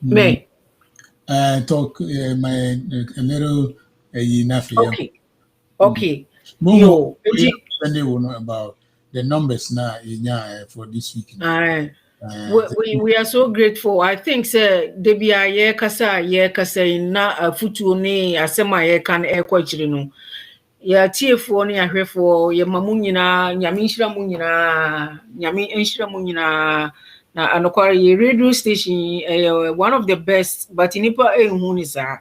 Me. Talk my a little enough Okay. Okay. Momo, Yo. Sunday will know about the numbers now in for this week. We are so grateful. I think say debia ye kasa na afutuo ne asɛm a ye kan ekɔ akyiri no. Ya tiefoɔ ne ahwɛfoɔ ye mamu nyinaa nyame nhyira mu nyinaa nyame nhyira mu nyinaa na anokware ye radio station one of the best but nipa ehun ni saa.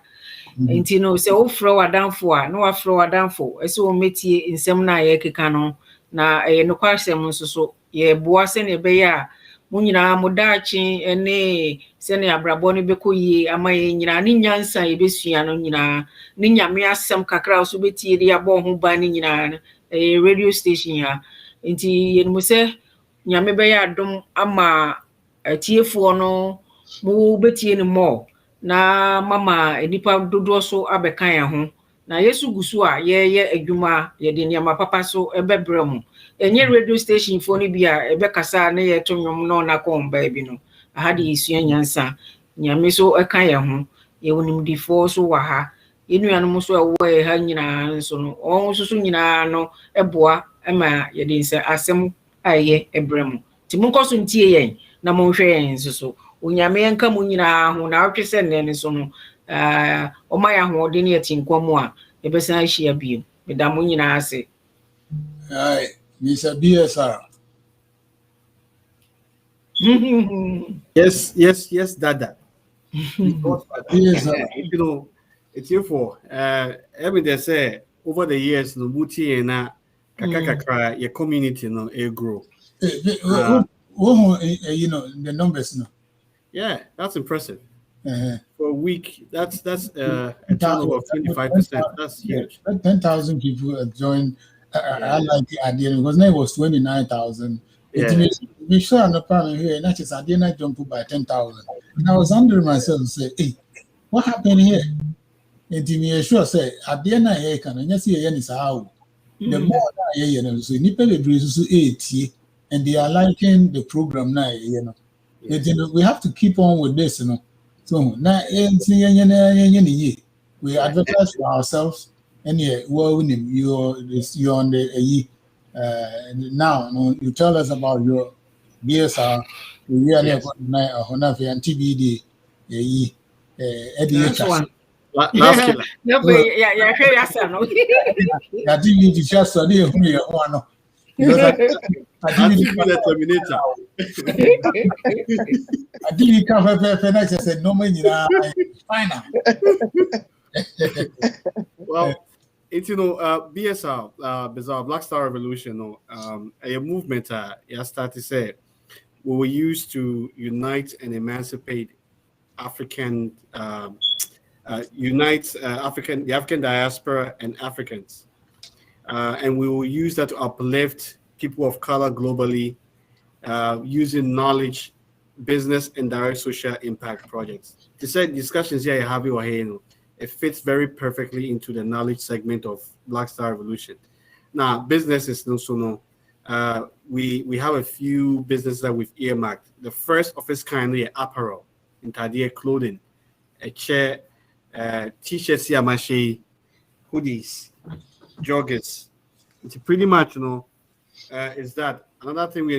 Nti no sɛ wofrɛ w'adamfo a na wafrɛ w'adamfo ɛsɛ wɔn metie nsɛm na yɛ keka no na ɛyɛ nokwarsɛm nso so yɛ boa sɛ ne ɛbɛyɛ a mo nyinaa mo daakye ne sɛ ne abrabɔ no bɛkɔ yie ama yɛ nyinaa ne nyansa yɛbɛsua no nyinaa ne nyame asɛm kakra so bɛtie de abɔ ho ban ne nyinaa ɛyɛ radio station a nti yɛnim sɛ nyame bɛyɛ adom ama atiefoɔ no mo bɛtie no mmɔ na mama nipa dodoɔ so abɛka ya ho na yesu gusu a yɛyɛ adwuma yɛde nneɛma papa so ɛbɛbrɛ mu ɛnyɛ radio station fo no bi a ɛbɛkasa na yɛto nnwom no na kɔn baabi no aha de yɛsua nyansa nyame so ɛka ya ho yɛwɔ nimdifoɔ so wɔ ha yɛnuanom so ɛwɔ yɛ ha nyinaa nso no wɔn nso so nyinaa no ɛboa ma yɛde nsa asɛm a ɛyɛ ɛbrɛ mu nti monkɔ so ntie yɛn na monhwɛ yɛn nso so onyame yanka mu nyinaa ho na awotwe sɛ nnɛ ne so no ɔma yɛ ahoɔden ne yɛte nkwa mu a yɛbɛsan ahyia bio meda mo nyinaa ase Mr. BSR. yes, Dada. Yes, you know, it's here for every day say over the years, no booty and kakakakra, your community no grow. You know the numbers no. Yeah, that's impressive. For a week, that's a turnover of 25%. That's huge. 10,000 people have joined. I like the idea because now it was 29,000. Yeah. Make sure I'm not problem here. And that's just I did not jump up by 10,000. And I was wondering myself, say, hey, what happened here? And to me, sure say, I did not hear can and you see any how the more I hear, so Nipa so 80 and they are liking the program now, you know. We have to keep on with this, you know. So now we advertise for ourselves, and yeah, well, you're on the now. You tell us about your BSR. We are there on and TBD. Last one. Last killer. Yeah, I think you just saw the one. I didn't come and I said, no money, fine. Well, it's BSR, Bizarre Black Star Revolution, a movement. I started to say we were used to unite and emancipate African, the African diaspora and Africans, and we will use that to uplift people of color globally, using knowledge, business, and direct social impact projects. To say discussions here, it fits very perfectly into the knowledge segment of Black Star Revolution. Now, businesses also know we have a few businesses that we've earmarked. The first of its kind, apparel, interior clothing, a chair, t-shirts, yamashi, hoodies, joggers. It's pretty much, is that another thing we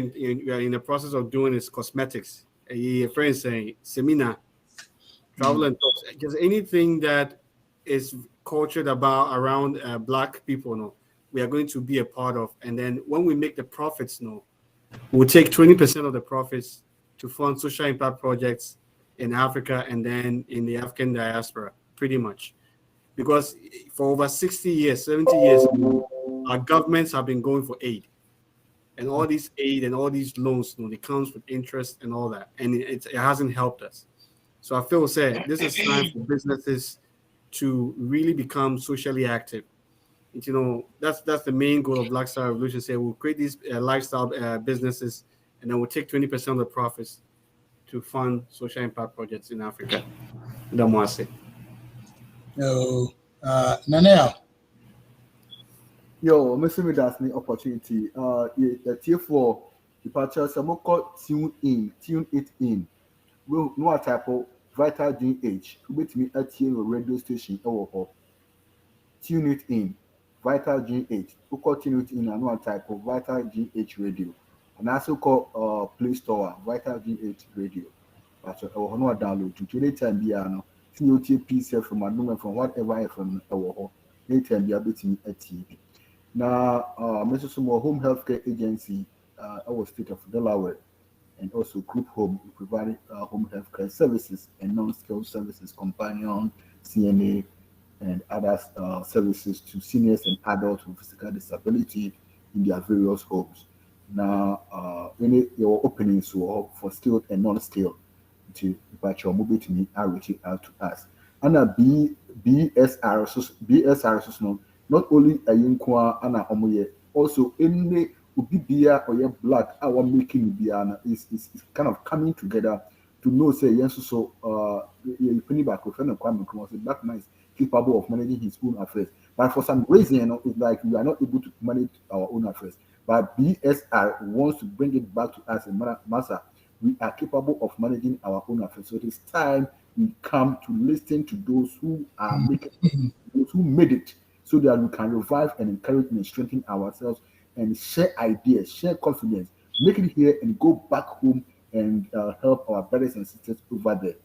are in the process of doing is cosmetics. A friend saying seminar, travel and talks, just anything that is cultured around Black people. We are going to be a part of, and then when we make the profits, we'll take 20% of the profits to fund social impact projects in Africa and then in the African diaspora, pretty much, because for over 60 years, 70 years, our governments have been going for aid. And all these aid and all these loans, it comes with interest and all that. And it hasn't helped us. So I feel this is time for businesses to really become socially active. You know, that's the main goal of Black Star Revolution. Say we'll create these lifestyle businesses, and then we'll take 20% of the profits to fund social impact projects in Africa. That's what I say. No, Nanea. Yo, Mr. Me that's the opportunity. The tier for departure, some call tune it in. Well, no type of Vital GH. With me at here radio station. Tune it in. Vital GH. Who call tune it in and one type of Vital GH radio. And also call Play Store Vital GH radio. But no download to today time piano. COT piece from my number from whatever from our later be able to at TV. Now, Mrs. Sumo Home Healthcare Agency, our state of Delaware, and also Group Home, we provide home healthcare services and non-skilled services, companion, CNA, and other services to seniors and adults with physical disability in their various homes. Now, your openings for skilled and non-skilled to but your mobility are reaching out to us. And a BSR, not only a Yunkwa and a Omoye, also any Ubibia or your blood, our making Biana is kind of coming together to know, say, yes, so you penny back with friend of Kwame Nkrumah, Black man is capable of managing his own affairs. But for some reason, it's like we are not able to manage our own affairs. But BSR wants to bring it back to us in Massa. We are capable of managing our own affairs. So it is time we come to listen to those who are making, those who made it, so that we can revive and encourage and strengthen ourselves and share ideas, share confidence, make it here and go back home and help our brothers and sisters over there.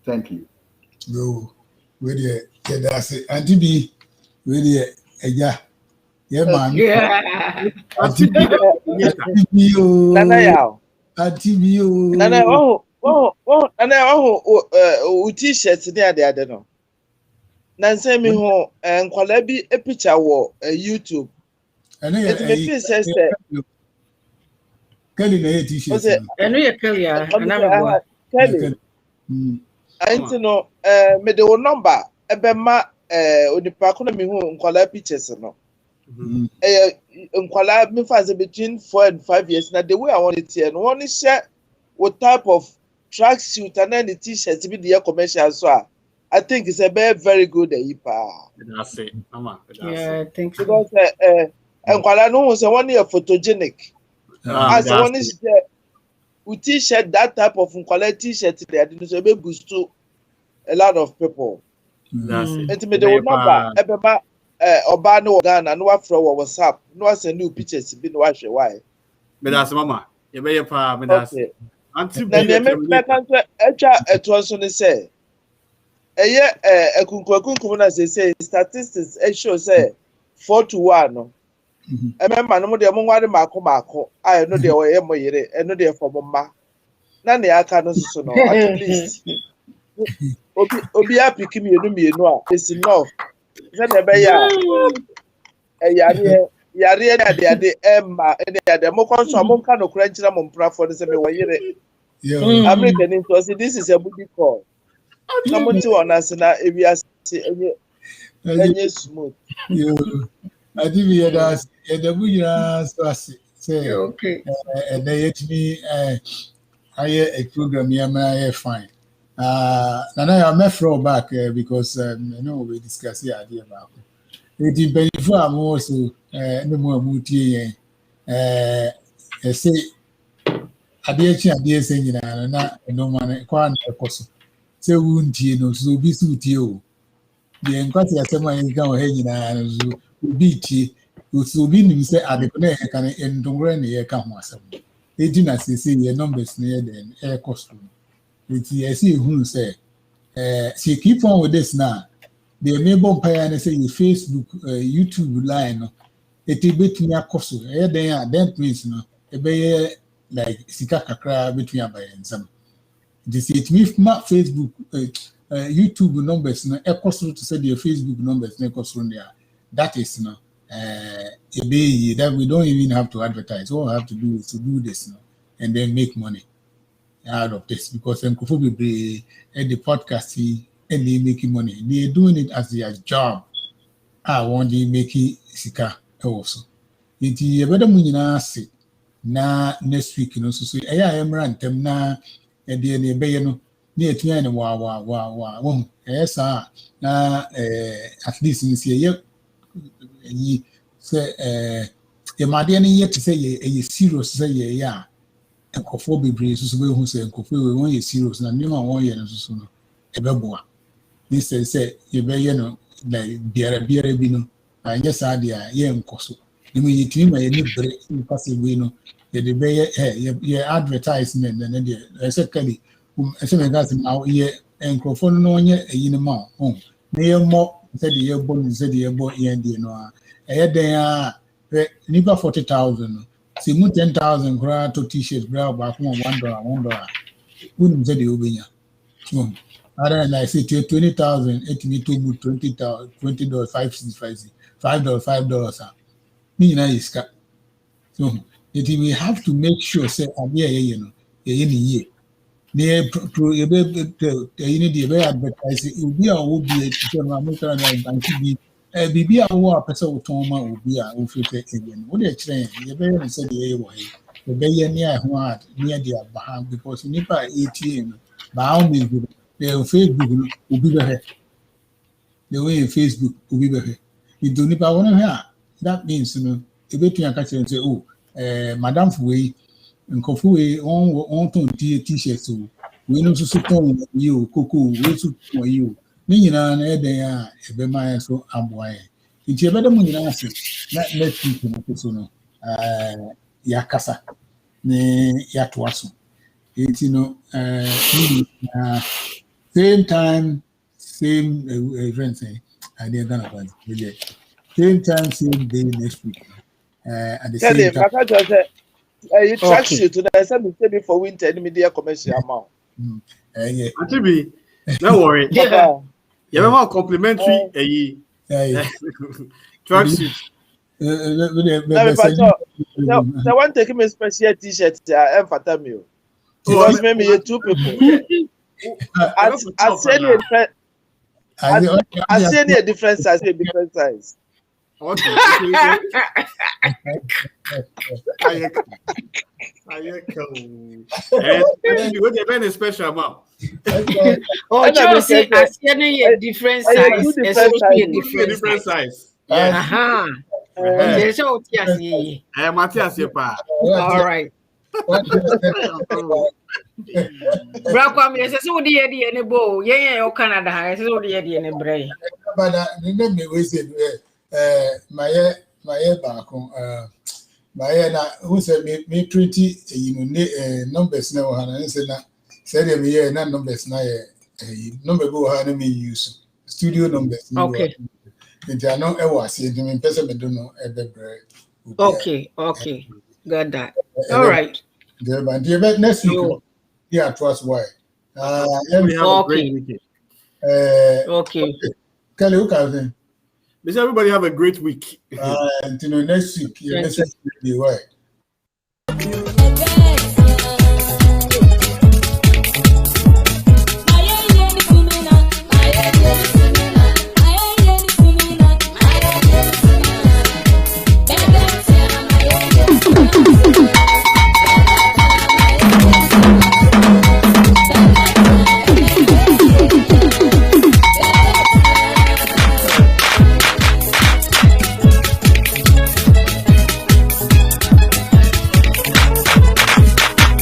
Thank you. No, really, that's it. Auntie B, really, yeah, man. Yeah. Auntie B, Nana yao. Auntie B, Nana, Nana, t-shirt near the other no. Nancy me ho nkwala bi a picture wo YouTube. It me feel says Kelly na t-shirt. I know you Kelly Kelly. Ain't no me the number ebema onipa ko na me ho nkwala pictures no. Nkwala me fancy between 4 and 5 years now the way I want it here no one share what type of track suit and then the t-shirt be the commercial so I think it's a very good That's it. Yeah, I think so. Because and kwala no was one year photogenic. As one is with t-shirt that type of nkwala t-shirt there didn't so be boost to a lot of people. That's it. And me the number ebema oba no Ghana no afro WhatsApp no send new pictures be no ahwe why. But that's mama. You be pa me that's. Auntie B me kan to etwa eto so ne say ekunkum na say statistics show say 4-1 no. Remember no de mo nware mako I no de oye mo yire no de for mo ma. Na ne aka no so no at least. Obi apiki mienu a is enough. Say na be ya yare na de emma na de mo konso mo nka no kura nkyira mo mpra for say me wo yire. American into say this is a booty call. Someone to on us na ewiase enye smooth. Yo, I think we had the buya say okay. And they actually a program here fine. Nana, I met from back because we discussed the idea about it. It is before I'm also no more muti. Say, I did saying na no man quite a person. Say, won't you know, so be suit you. The enquanti asema yinka o he nyina no bi tie so bi nim say adekona e kan endongre ne ye ka ho asem edi na sese ye numbers ne ye den e cost it yes you who say so keep on with this now the neighbor empire and say your Facebook YouTube line no it between akoso e den then please no e be like sika kakra between abaye nsam this it me Facebook YouTube numbers no equal to say the Facebook numbers equal there. That is no a day that we don't even have to advertise. All we have to do is to do this now and then make money out of this because then be at the podcast and they making money. They're doing it as their job. wɔn de make sika ɛwɔ so. Nti yɛbɛda mu nyinaa ase na next week no nso so ɛyɛ a yɛmmra ntɛm na yɛdeɛ ne yɛbɛyɛ no na yɛtumi ayɛ no waa wɔhu ɛyɛ saa na at least no sɛ yɛyɛ ɛyi sɛ yɛmadeɛ no yɛ te sɛ ɛyɛ serious sɛ yɛyɛ a nkurɔfoɔ bebree nso so bɛhu sɛ nkurɔfoɔ wɔn yɛ serious na nneɛma a wɔyɛ no nso so no ɛbɛboa ne sɛ yɛbɛyɛ no like biara bi no anyɛ saa deɛ a yɛnkɔ so ne mu yɛtumi ma yɛni bere nipa sɛ wei no yɛde bɛyɛ yɛ advertisement na ne deɛ ɛsɛ kali ɛsɛ mɛka sɛ ma yɛ nkurɔfoɔ no na wɔnyɛ ɛyi no ma ho na yɛmmɔ sɛdeɛ yɛbɔ no sɛdeɛ yɛbɔ yɛn deɛ no a ɛyɛ dɛn a nipa 40,000 no sɛ mu 10,000 koraa to t-shirt koraa baako ma $1 wonim sɛdeɛ wobɛnya other than like say 20,000 etimi to mu $20 $5 ni nyina yɛ sika so we have to make sure say adeɛ yɛyɛ no yɛyɛ ne yie na yɛyɛ ne deɛ yɛbɛyɛ advertise obi a ɔwɔ bi ɛkyɛ no amɛtara na banki bi biribi a wɔwɔ a pɛ sɛ wotɔn ma obi a wofiri sɛ ɛyɛ no wode kyerɛ yɛbɛyɛ no sɛ deɛ yɛyɛ wɔ ha yɛbɛyɛ ne a ɛho a ne yɛde aba ha because nipa a ɛtie no baa wo mɛgu Facebook no obi bɛhwɛ the way Facebook obi bɛhwɛ nti nipa wɔn hwɛ a that means no ebetumi aka kyerɛ sɛ oh madam fo wei nkɔfo wei wɔn tɔn t-shirt o wei no nso so tɔn yi o koko wei nso tɔn yi o ne nyinaa na ɛdɛn a ɛbɛma yɛn so aboa yɛn nti ɛbɛda mu nyinaa ase na next week no so no yɛakasa ne yɛatoa so nti no same time, same event. I didn't know about it. Same time, same day next week. At the same time. You track you to the same thing for winter and media commercial amount. Yeah. Antibi, no worry. You have a complimentary tracksuit. The one taking me special t-shirt, I'm Fatamio. Because maybe you two people. I see a different size, Okay. What the very special amount? Oh, Chelsea, I see a different size. Different size. There's all Matthias. All right. Brakwa me say so dey dey ne bo yen o Canada ha say so dey dey ne brai but let me we say my baako my na who say me 20 you know numbers na ha na say na say dem here na numbers na number go ha na me use studio numbers okay nti ano e was e me pese me do no e be brai okay got that all right the next week yeah, trust why. Okay. Okay. Kelly, okay. Everybody have a great week. And next week, next week will be why.